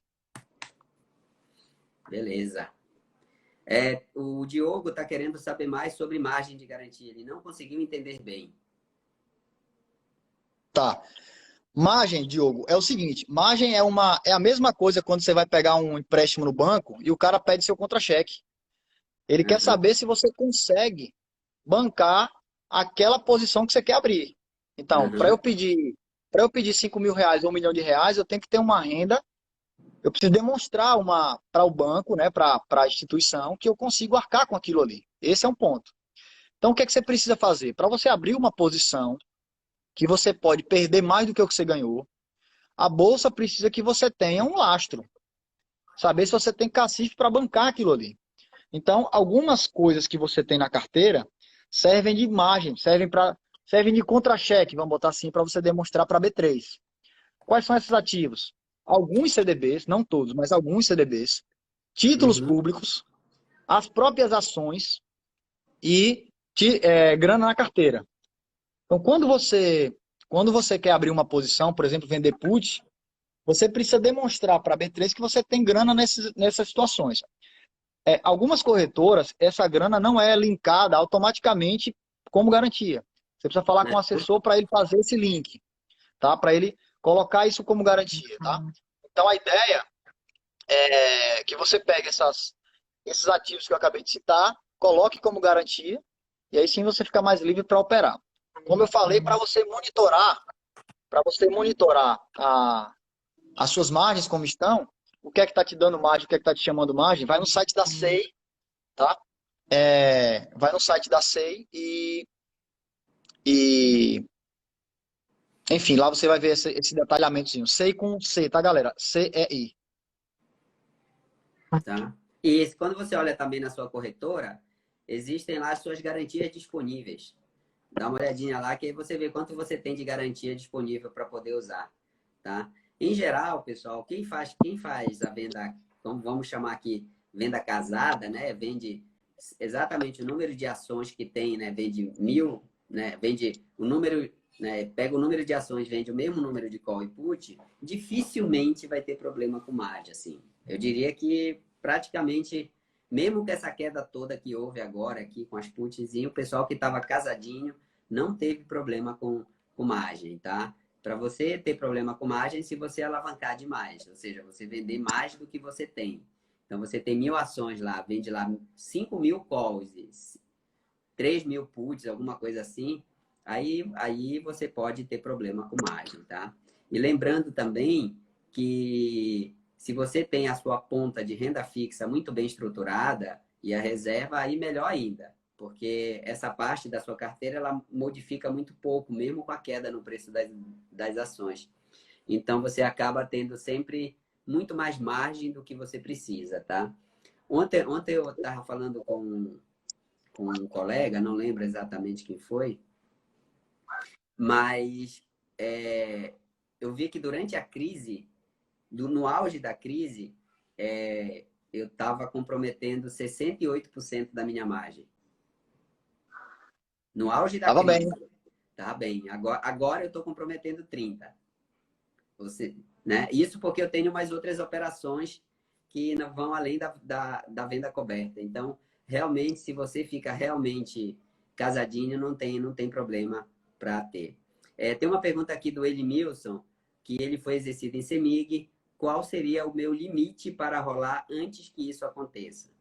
Beleza. O Diogo está querendo saber mais sobre margem de garantia. Ele não conseguiu entender bem. Tá. Margem, Diogo, é o seguinte, margem é a mesma coisa quando você vai pegar um empréstimo no banco e o cara pede seu contra-cheque. Ele quer Uhum, saber se você consegue bancar aquela posição que você quer abrir. Então, uhum, para eu pedir R$ 5.000 ou R$ 1 milhão, eu tenho que ter uma renda. Eu preciso demonstrar para o banco, né, para a instituição, que eu consigo arcar com aquilo ali. Esse é um ponto. Então, o que é que você precisa fazer? Para você abrir uma posição que você pode perder mais do que o que você ganhou, a bolsa precisa que você tenha um lastro. Saber se você tem cacife para bancar aquilo ali. Então, algumas coisas que você tem na carteira servem de margem, servem de contra-cheque, vamos botar assim, para você demonstrar para a B3. Quais são esses ativos? Alguns CDBs, não todos, mas alguns CDBs, títulos uhum. públicos, as próprias ações e grana na carteira. Então, quando você quer abrir uma posição, por exemplo, vender put, você precisa demonstrar para a B3 que você tem grana nessas situações. Algumas corretoras, essa grana não é linkada automaticamente como garantia. Você precisa falar com o assessor para ele fazer esse link, tá? Para ele colocar isso como garantia, tá? Então, a ideia é que você pegue esses ativos que eu acabei de citar, coloque como garantia, e aí sim você fica mais livre para operar. Como eu falei, para você monitorar as suas margens como estão, o que é que está te dando margem, o que é que está te chamando margem, vai no site da SEI, tá? Vai no site da SEI e enfim, lá você vai ver esse detalhamentozinho. SEI com C, tá, galera? CEI. Tá? E quando você olha também na sua corretora, existem lá as suas garantias disponíveis. Dá uma olhadinha lá que aí você vê quanto você tem de garantia disponível para poder usar, tá? Em geral, pessoal, quem faz a venda, vamos chamar aqui venda casada, né? Vende exatamente o número de ações que tem, né? Vende 1.000, né? Vende o número, né? Pega o número de ações, vende o mesmo número de call e put, dificilmente vai ter problema com margem, assim. Eu diria que praticamente, mesmo com essa queda toda que houve agora aqui com as puts, o pessoal que estava casadinho não teve problema com margem, tá? Para você ter problema com margem, se você alavancar demais, ou seja, você vender mais do que você tem. Então, você tem 1.000 ações lá, vende lá 5.000 calls, 3.000 puts, alguma coisa assim, aí você pode ter problema com margem, tá? E lembrando também que se você tem a sua ponta de renda fixa muito bem estruturada e a reserva, aí melhor ainda, porque essa parte da sua carteira ela modifica muito pouco, mesmo com a queda no preço das ações. Então você acaba tendo sempre muito mais margem do que você precisa, tá? Ontem eu estava falando com um colega, não lembro exatamente quem foi, Mas eu vi que durante a crise, no auge da crise, eu estava comprometendo 68% da minha margem. No auge da Tava bem. crise. Tá bem. Agora eu estou comprometendo 30%. Você, né? Isso porque eu tenho mais outras operações que não vão além da venda coberta. Então, realmente, se você fica realmente casadinho, não tem problema para ter. Tem uma pergunta aqui do Edmilson, que ele foi exercido em CEMIG. Qual seria o meu limite para rolar antes que isso aconteça?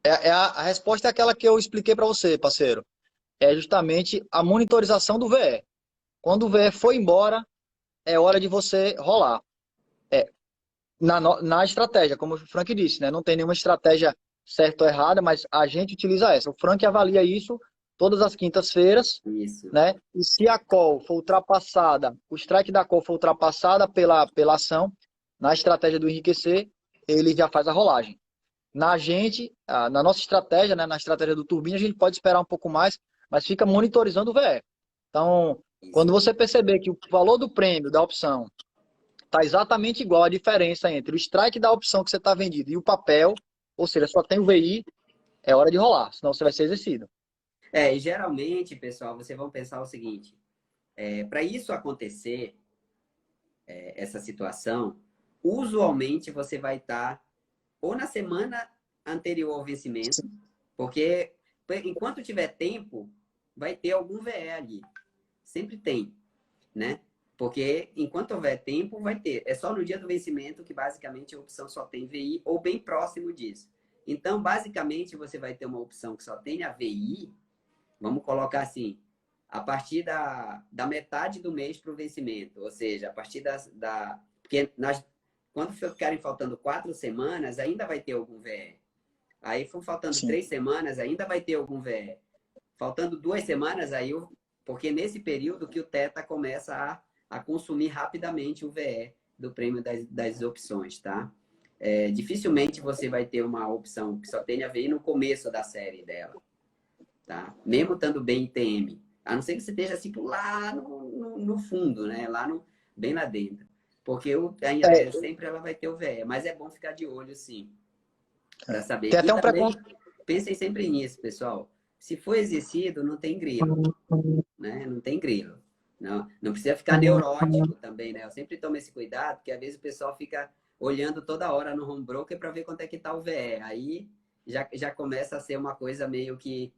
A resposta é aquela que eu expliquei para você, parceiro. É justamente a monitorização do VE. Quando o VE foi embora, é hora de você rolar. Na estratégia, como o Frank disse, né? Não tem nenhuma estratégia certa ou errada, mas a gente utiliza essa. O Frank avalia isso todas as quintas-feiras, Isso. né? E se a call for ultrapassada, o strike da call for ultrapassada pela ação, na estratégia do enriquecer, ele já faz a rolagem. Na nossa estratégia, né? Na estratégia do turbina, a gente pode esperar um pouco mais, mas fica monitorizando o VE. Então, Isso. quando você perceber que o valor do prêmio da opção está exatamente igual a diferença entre o strike da opção que você está vendido e o papel, ou seja, só tem o VI, é hora de rolar, senão você vai ser exercido. E geralmente, pessoal, vocês vão pensar o seguinte: para isso acontecer, essa situação, usualmente você vai estar ou na semana anterior ao vencimento, porque enquanto tiver tempo, vai ter algum VE ali. Sempre tem, né? Porque enquanto houver tempo, vai ter. É só no dia do vencimento que basicamente a opção só tem VI ou bem próximo disso. Então, basicamente, você vai ter uma opção que só tem a VI, vamos colocar assim, a partir da metade do mês para o vencimento. Ou seja, a partir porque quando ficarem faltando 4 semanas, ainda vai ter algum VE. Aí, for faltando Sim. 3 semanas, ainda vai ter algum VE. Faltando 2 semanas, porque nesse período que o Teta começa a consumir rapidamente o VE do prêmio das opções, tá? Dificilmente você vai ter uma opção que só tenha VI no começo da série dela, tá? Mesmo estando bem ITM. A não ser que você esteja assim lá no fundo, né? Bem lá dentro. Porque sempre ela vai ter o VE. Mas é bom ficar de olho, sim, para saber. Tem E até um também, preconceito. pensem sempre nisso, pessoal. Se for exercido, não tem grilo, né? Não tem grilo. Não precisa ficar neurótico também, né? Eu sempre tomo esse cuidado, porque às vezes o pessoal fica olhando toda hora no home broker para ver quanto é que tá o VE. Aí já começa a ser uma coisa meio que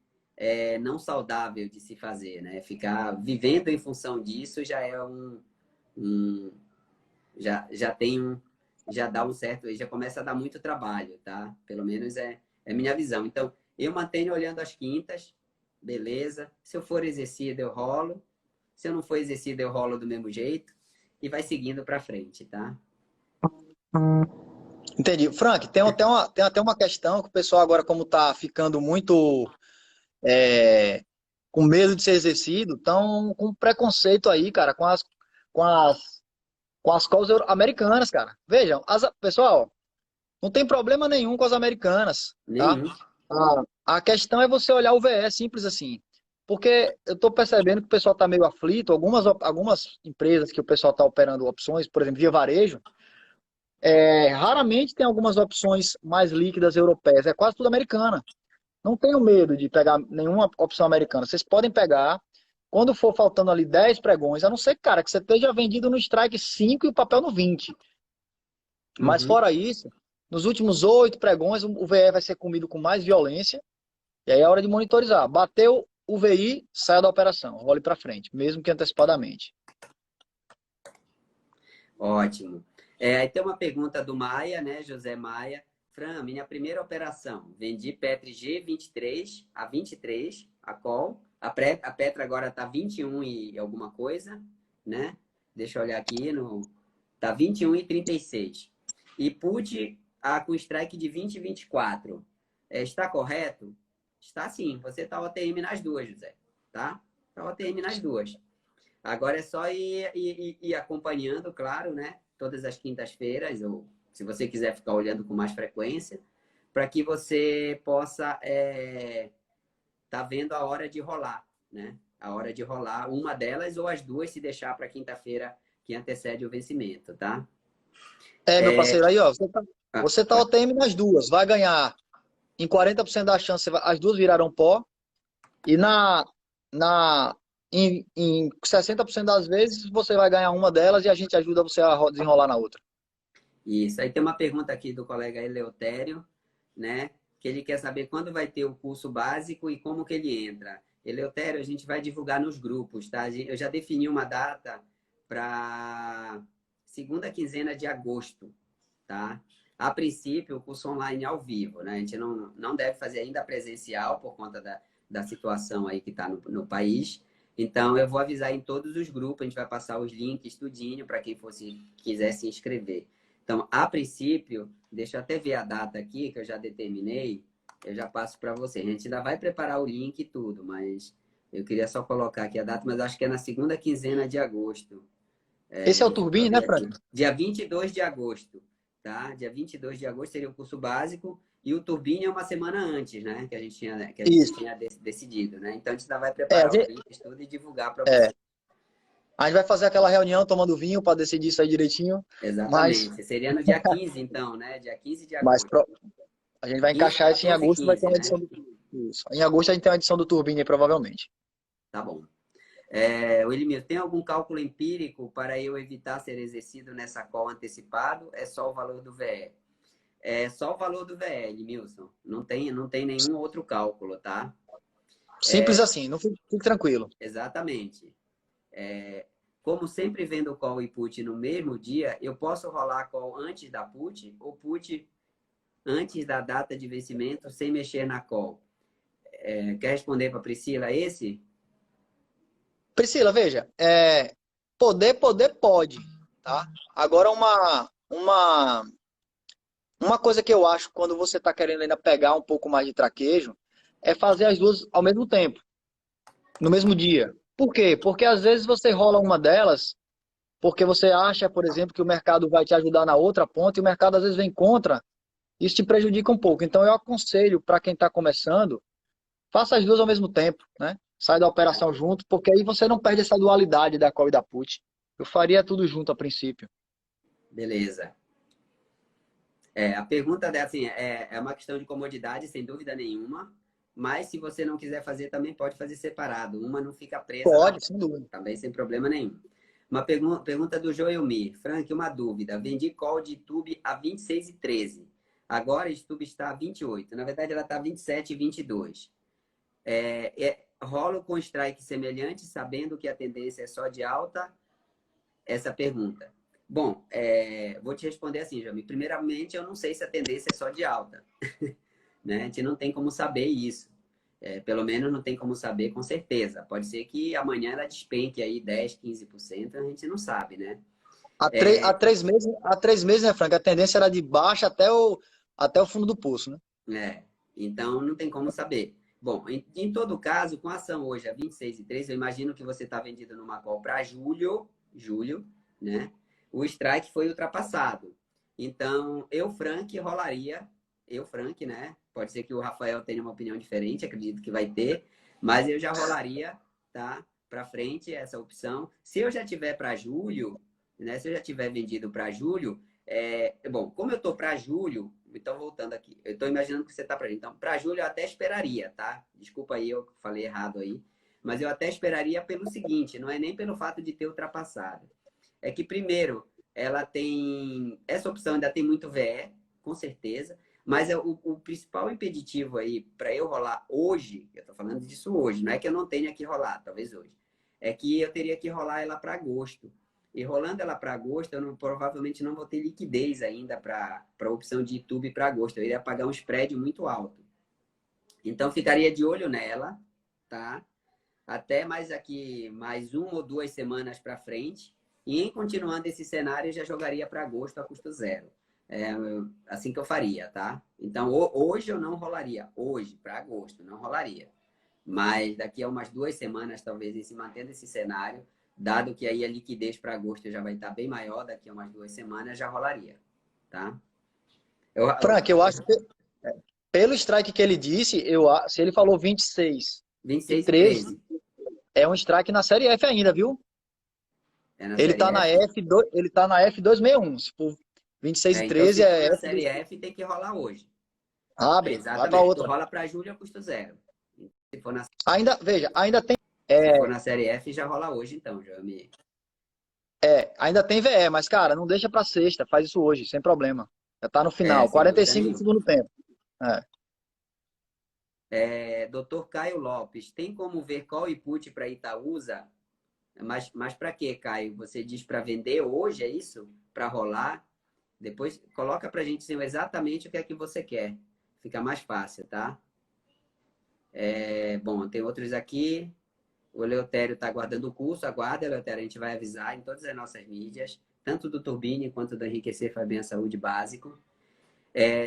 não saudável de se fazer, né? Ficar vivendo em função disso já é um já tem já dá um certo, já começa a dar muito trabalho, tá? Pelo menos é minha visão. Então, eu mantenho olhando as quintas, beleza. Se eu for exercido, eu rolo. Se eu não for exercido, eu rolo do mesmo jeito e vai seguindo para frente, tá? Entendi. Frank, tem até uma questão que o pessoal agora, como está ficando muito com medo de ser exercido, estão com preconceito aí, cara, com as, com as calls americanas, cara. Vejam, pessoal, não tem problema nenhum com as americanas, tá? Nenhum. A questão é você olhar o VE, simples assim. Porque eu estou percebendo que o pessoal está meio aflito. Algumas empresas que o pessoal está operando opções, por exemplo, via varejo, raramente tem algumas opções mais líquidas europeias. É quase tudo americana. Não tenham medo de pegar nenhuma opção americana. Vocês podem pegar, quando for faltando ali 10 pregões, a não ser, cara, que você esteja vendido no strike 5 e o papel no 20. Mas Uhum. fora isso, nos últimos 8 pregões, o VE vai ser comido com mais violência. E aí é hora de monitorizar. Bateu o VI, saia da operação, role para frente, mesmo que antecipadamente. Ótimo. Aí tem uma pergunta do Maia, né? José Maia. Fran, minha primeira operação. Vendi Petri G23 a 23, a call. A Petra agora tá 21 e alguma coisa, né? Deixa eu olhar aqui. Tá 21 e 36. E put com strike de 20 e 24. Está correto? Está sim. Você tá OTM nas duas, José. Tá? Tá OTM nas duas. Agora é só ir acompanhando, claro, né? Todas as quintas-feiras, ou se você quiser ficar olhando com mais frequência, para que você possa tá vendo a hora de rolar, né? a hora de rolar uma delas ou as duas, se deixar para quinta-feira que antecede o vencimento, tá? Meu parceiro, aí, ó, Ah, você tá OTM nas duas, vai ganhar em 40% da chance, as duas virarão pó, e na, em 60% das vezes você vai ganhar uma delas e a gente ajuda você a desenrolar na outra. isso. Aí tem uma pergunta aqui do colega Eleutério, né? Que ele quer saber quando vai ter o curso básico e como que ele entra. Eleutério, a gente vai divulgar nos grupos, tá? Eu já defini uma data para segunda quinzena de agosto, tá? A princípio, o curso online ao vivo, né? A gente não deve fazer ainda presencial por conta da situação aí que está no país. Então, eu vou avisar em todos os grupos, a gente vai passar os links, tudinho, para quem quiser se inscrever. Então, a princípio, deixa eu até ver a data aqui, que eu já determinei, eu já passo para você. A gente ainda vai preparar o link e tudo, mas eu queria só colocar aqui a data, mas acho que é na segunda quinzena de agosto. Esse é o Deixa eu Turbine, né, ver aqui. Frank? Dia 22 de agosto, tá? Dia 22 de agosto seria o curso básico e o Turbine é uma semana antes, né? Isso. Que a gente tinha decidido, né? Então, a gente ainda vai É, a preparar os gente, links tudo e divulgar para é, você. a gente vai fazer aquela reunião tomando vinho para decidir isso aí direitinho, mas, Exatamente. Seria no dia 15, então, né? Dia 15 de mas agosto. pro- a gente vai 15, encaixar isso em 14 e agosto, vai ter 15, uma né? edição do. Isso. Em agosto a gente tem uma edição do Turbine, aí, provavelmente. Tá bom. William, tem algum cálculo empírico para eu evitar ser exercido nessa call antecipado? É só o valor do VE? É só o valor do VE, Edmilson. Não tem nenhum outro cálculo, tá? Simples assim, não fique tranquilo. Exatamente. Como sempre vendo call e put no mesmo dia, eu posso rolar call antes da put ou put antes da data de vencimento sem mexer na call. Quer responder para Priscila esse? Priscila, veja, poder pode, tá? Agora uma coisa que eu acho quando você está querendo ainda pegar um pouco mais de traquejo é fazer as duas ao mesmo tempo, no mesmo dia. Por quê? Porque às vezes você rola uma delas porque você acha, por exemplo, que o mercado vai te ajudar na outra ponta e o mercado às vezes vem contra, isso te prejudica um pouco. Então eu aconselho para quem está começando, faça as duas ao mesmo tempo, né? Sai da operação junto, porque aí você não perde essa dualidade da call e da put. Eu faria tudo junto a princípio. Beleza. A pergunta é assim, é uma questão de comodidade, sem dúvida nenhuma, mas se você não quiser fazer, também pode fazer separado. Uma não fica presa na Pode, outra, sem dúvida. também sem problema nenhum. Uma pergunta do Joelmir. Frank, uma dúvida. Vendi call de YouTube a 26,13. Agora a YouTube está a 28. Na verdade, ela está a 27,22. Rolo com strike semelhante, sabendo que a tendência é só de alta? Essa pergunta. Bom, vou te responder assim, Jami. Primeiramente, eu não sei se a tendência é só de alta. Né? A gente não tem como saber isso. Pelo menos não tem como saber com certeza. Pode ser que amanhã ela despenque aí 10, 15%, a gente não sabe, né? Há 3 meses, né, Frank? A tendência era de baixa até o fundo do poço, né? É, então não tem como saber. Bom, em todo caso, com a ação hoje a 26,13, eu imagino que você está vendido numa call para julho, né? O strike foi ultrapassado. Então, Frank, né? Pode ser que o Rafael tenha uma opinião diferente, acredito que vai ter, mas eu já rolaria, tá? Para frente essa opção. Se eu já tiver para julho, né? Se eu já tiver vendido para julho, bom, como eu estou para julho, então voltando aqui, eu estou imaginando que você está para julho. Então, para julho eu até esperaria, tá? Desculpa aí, eu falei errado aí. Mas eu até esperaria pelo seguinte, não é nem pelo fato de ter ultrapassado. É que, primeiro, ela tem. Essa opção ainda tem muito VE, com certeza. Mas o principal impeditivo aí para eu rolar hoje, eu estou falando disso hoje, não é que eu não tenha que rolar, talvez hoje, é que eu teria que rolar ela para agosto. E rolando ela para agosto, provavelmente não vou ter liquidez ainda para a opção de YouTube para agosto. Eu iria pagar um spread muito alto. Então, ficaria de olho nela, tá? Até mais 1 ou 2 semanas para frente. E em continuando esse cenário, eu já jogaria para agosto a custo zero. É assim que eu faria, tá? Então, hoje eu não rolaria. Hoje, para agosto, não rolaria. Mas daqui a umas 2 semanas, talvez, em se mantendo esse cenário, dado que aí a liquidez para agosto já vai estar bem maior, daqui a umas 2 semanas já rolaria, tá? Frank, eu acho que pelo strike que ele disse, se ele falou 26 e 26 e 13, 13. É um strike na série F ainda, viu? É na Ele série tá na F? F2, ele tá na F261. Se for 26 e Então, 13 se for é na série F2. F, tem que rolar hoje. Abre, vai para Exatamente. Tu outra. rola para julho a custo zero. Se for na, Ainda, veja, se for é, na série F, já rola hoje, então, já me. ainda tem VE, mas cara, não deixa para sexta, faz isso hoje, sem problema. Já tá no É, final, sem dúvida 45 do nenhuma. segundo tempo. É. Doutor Caio Lopes, tem como ver call e put para Itaúsa? Mas para quê, Caio? Você diz para vender hoje, é isso? Para rolar? Depois coloca para a gente assim, exatamente o que é que você quer. Fica mais fácil, tá? Bom, tem outros aqui. O Eleutério está aguardando o curso. Aguarda, Eleutério. A gente vai avisar em todas as nossas mídias, tanto do Turbine quanto do Enriquecer Faz Bem a Saúde básico.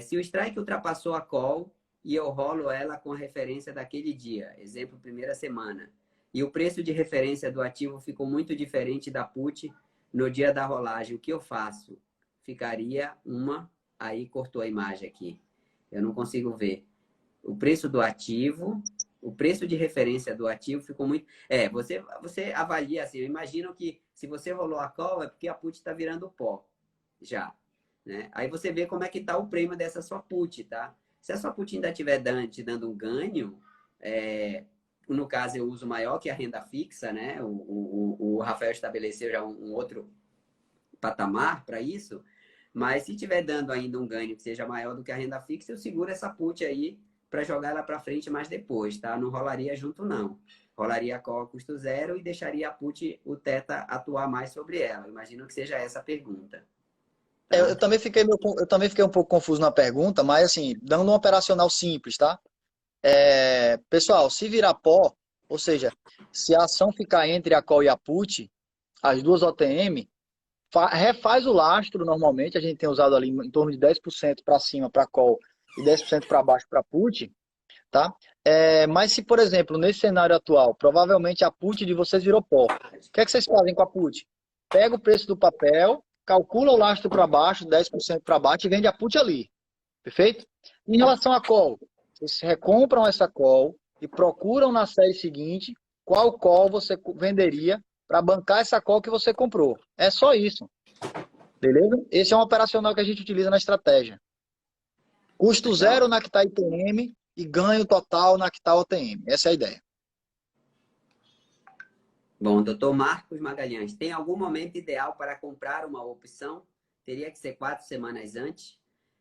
Se o strike ultrapassou a call e eu rolo ela com a referência daquele dia, exemplo, primeira semana, e o preço de referência do ativo ficou muito diferente da put no dia da rolagem, o que eu faço? Ficaria uma... Aí cortou a imagem aqui. Eu não consigo ver. O preço do ativo, o preço de referência do ativo ficou muito... você avalia assim, eu imagino que se você rolou a call é porque a put está virando pó, já. Né? Aí você vê como é que está o prêmio dessa sua put, tá? Se a sua put ainda estiver te dando um ganho, no caso eu uso maior que a renda fixa, né? O Rafael estabeleceu já um outro patamar para isso, mas se estiver dando ainda um ganho que seja maior do que a renda fixa, eu seguro essa put aí para jogar ela para frente mais depois, tá? Não rolaria junto, não. Rolaria a call a custo zero e deixaria a put, o Teta, atuar mais sobre ela. Eu imagino que seja essa a pergunta, Eu tá? também eu também fiquei um pouco confuso na pergunta, mas assim, dando um operacional simples, tá? Pessoal, se virar pó, ou seja, se a ação ficar entre a call e a put, as duas OTM, refaz o lastro normalmente, a gente tem usado ali em torno de 10% para cima para call e 10% para baixo para put, tá? Mas se, por exemplo, nesse cenário atual, provavelmente a put de vocês virou pó. O que é que vocês fazem com a put? Pega o preço do papel, calcula o lastro para baixo, 10% para baixo e vende a put ali. Perfeito? Em relação à call, vocês recompram essa call e procuram na série seguinte qual call você venderia para bancar essa call que você comprou. É só isso. Beleza? Esse é um operacional que a gente utiliza na estratégia. Custo zero Legal. na que está ITM e ganho total na que está OTM. Essa é a ideia. Bom, doutor Marcos Magalhães, tem algum momento ideal para comprar uma opção? Teria que ser 4 semanas antes?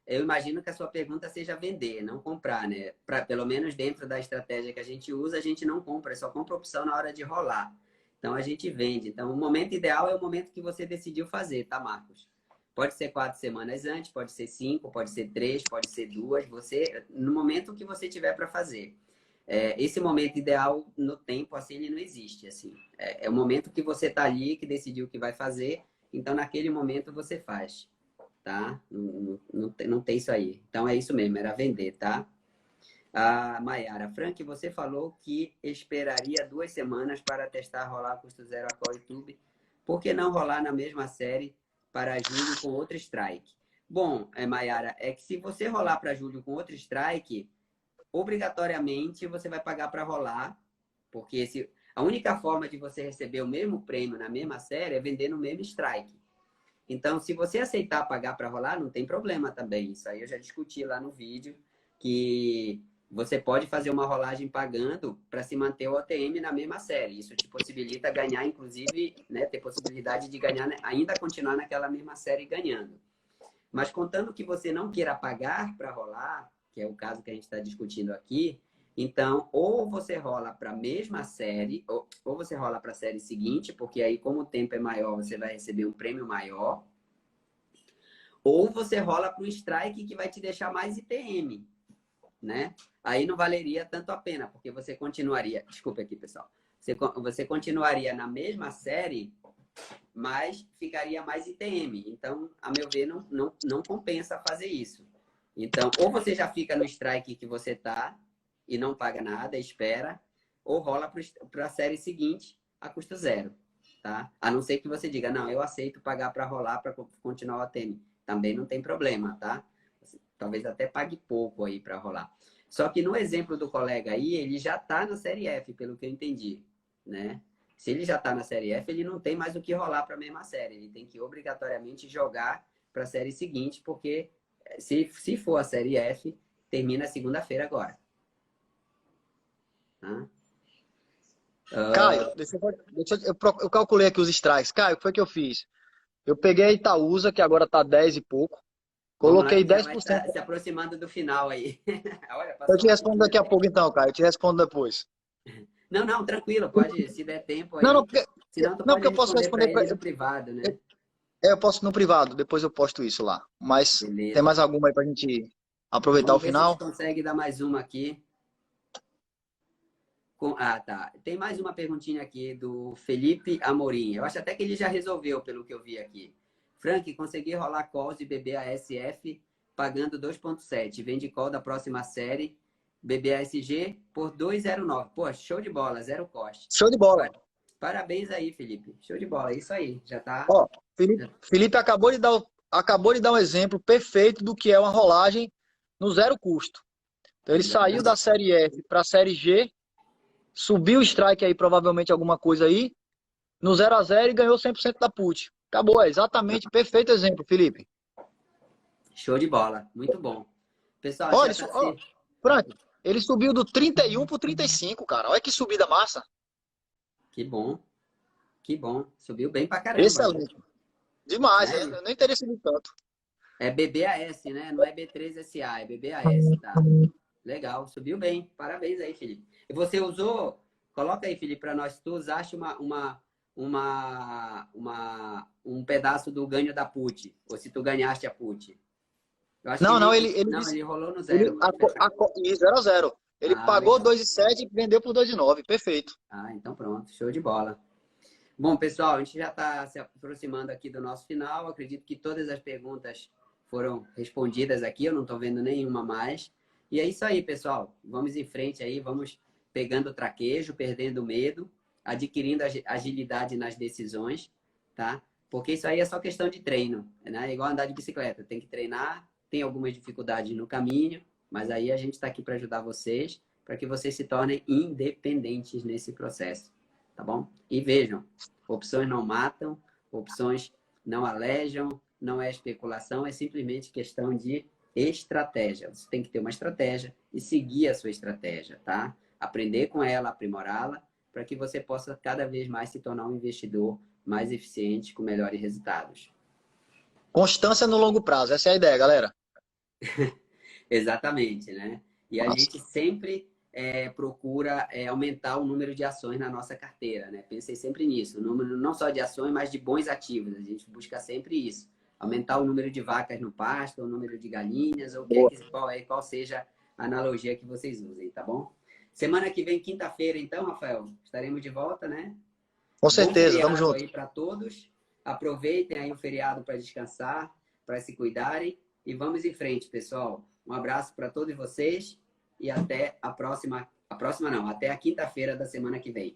Eu imagino que a sua pergunta seja vender, não comprar, né? Pelo menos dentro da estratégia que a gente usa, a gente não compra, só compra opção na hora de rolar. Então a gente vende. Então o momento ideal é o momento que você decidiu fazer, tá, Marcos? Pode ser 4 semanas antes, pode ser 5, pode ser 3, pode ser 2. Você, no momento que você tiver para fazer. Esse momento ideal no tempo, assim, ele não existe, assim. É o momento que você está ali, que decidiu o que vai fazer, então naquele momento você faz, tá? Não tem isso aí. Então é isso mesmo, era vender, tá? A Mayara, Frank, você falou que esperaria 2 semanas para testar rolar custo zero a Call YouTube. Por que não rolar na mesma série para julho com outro strike? Bom, Mayara, é que se você rolar para julho com outro strike, obrigatoriamente você vai pagar para rolar, porque a única forma de você receber o mesmo prêmio na mesma série é vender no mesmo strike. Então, se você aceitar pagar para rolar, não tem problema também. Isso aí eu já discuti lá no vídeo, que você pode fazer uma rolagem pagando para se manter o OTM na mesma série. Isso te possibilita ganhar, inclusive, né, ter possibilidade de ganhar, ainda continuar naquela mesma série ganhando. Mas contando que você não queira pagar para rolar, que é o caso que a gente está discutindo aqui, então, ou você rola para a mesma série, ou você rola para a série seguinte, porque aí, como o tempo é maior, você vai receber um prêmio maior, ou você rola para um strike que vai te deixar mais ITM, né? Aí não valeria tanto a pena, porque você continuaria... Desculpa aqui, pessoal. Você continuaria na mesma série, mas ficaria mais ITM. Então, a meu ver, não compensa fazer isso. Então, ou você já fica no strike que você tá e não paga nada, espera, ou rola para a série seguinte a custo zero, tá? A não ser que você diga, não, eu aceito pagar para rolar para continuar o ATM. Também não tem problema, tá? Talvez até pague pouco aí para rolar. Só que no exemplo do colega aí, ele já tá na série F, pelo que eu entendi. né? Se ele já está na série F, ele não tem mais o que rolar para a mesma série. Ele tem que obrigatoriamente jogar para a série seguinte, porque se for a série F, termina segunda-feira agora. Tá? Caio, eu calculei aqui os strikes. Caio, o que foi que eu fiz? Eu peguei a Itaúsa, que agora tá 10 e pouco. Vamos lá, Coloquei que já dez vai por estar cento. se aproximando do final aí. Olha, Eu passou te respondo rapidinho daqui a até. pouco então, Caio. Eu te respondo depois. Não, não, tranquilo, pode, se der tempo Não, não, aí. porque, Senão tu não, pode porque eu posso responder para responder ele no privado, né? eu posso no privado, depois eu posto isso lá. Mas tem Beleza. mais alguma aí pra gente aproveitar o Vamos ver se a gente final? consegue dar mais uma aqui. Ah, tá. Tem mais uma perguntinha aqui do Felipe Amorim. Eu acho até que ele já resolveu, pelo que eu vi aqui. Frank, consegui rolar calls de BBASF pagando 2,7. Vende call da próxima série BBASG por 2,09. Pô, show de bola, zero cost. Show de bola. Parabéns aí, Felipe. Show de bola. É isso aí. Já tá. Ó, Felipe acabou de dar um exemplo perfeito do que é uma rolagem no zero custo. Então, ele saiu da Exatamente. série F para a série G, subiu o strike aí, provavelmente alguma coisa aí, no 0 a 0 e ganhou 100% da put. Acabou, é exatamente perfeito exemplo, Felipe. Show de bola. Muito bom. Pessoal, Olha, já isso, tá ó, se. Frank, ele subiu do 31 pro 35, cara. Olha que subida massa. Que bom. Que bom. Subiu bem pra caramba, né? Excelente. Demais, Né? eu nem teria subido tanto. É BBAS, né? Não é B3SA, é BBAS, tá? Legal, subiu bem. Parabéns aí, Felipe. E você usou, coloca aí, Felipe, para nós, se tu usaste um pedaço do ganho da put, ou se tu ganhaste a put. Eu acho que Não, não, nem, ele não, disse. ele rolou no Ele, zero. isso, 0 a 0. Ele Ah, pagou legal. 2,7 e vendeu por 2,9. Perfeito. Ah, então pronto, show de bola. Bom, pessoal, a gente já está se aproximando aqui do nosso final. Acredito que todas as perguntas foram respondidas aqui. Eu não estou vendo nenhuma mais. E é isso aí, pessoal. Vamos em frente aí, vamos pegando o traquejo, perdendo o medo, adquirindo agilidade nas decisões, tá? Porque isso aí é só questão de treino, né? É igual andar de bicicleta. Tem que treinar, tem algumas dificuldades no caminho, mas aí a gente está aqui para ajudar vocês, para que vocês se tornem independentes nesse processo, tá bom? E vejam, opções não matam, opções não alejam, não é especulação, é simplesmente questão de estratégia. Você tem que ter uma estratégia e seguir a sua estratégia, tá? Aprender com ela, aprimorá-la, para que você possa cada vez mais se tornar um investidor mais eficiente, com melhores resultados. Constância no longo prazo. Essa é a ideia, galera. Exatamente, né? E a Massa. gente sempre procura aumentar o número de ações na nossa carteira, né? Pensei sempre nisso, o número não só de ações, mas de bons ativos. A gente busca sempre isso. Aumentar o número de vacas no pasto, o número de galinhas, ou Boa. qual seja a analogia que vocês usem, tá bom? Semana que vem, quinta-feira, então, Rafael, estaremos de volta, né? Com Bom certeza, tamo feriado junto. aí para todos. Aproveitem aí o feriado para descansar, para se cuidarem e vamos em frente, pessoal. Um abraço para todos vocês e até a próxima não, até a quinta-feira da semana que vem.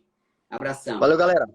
Abração. Valeu, galera.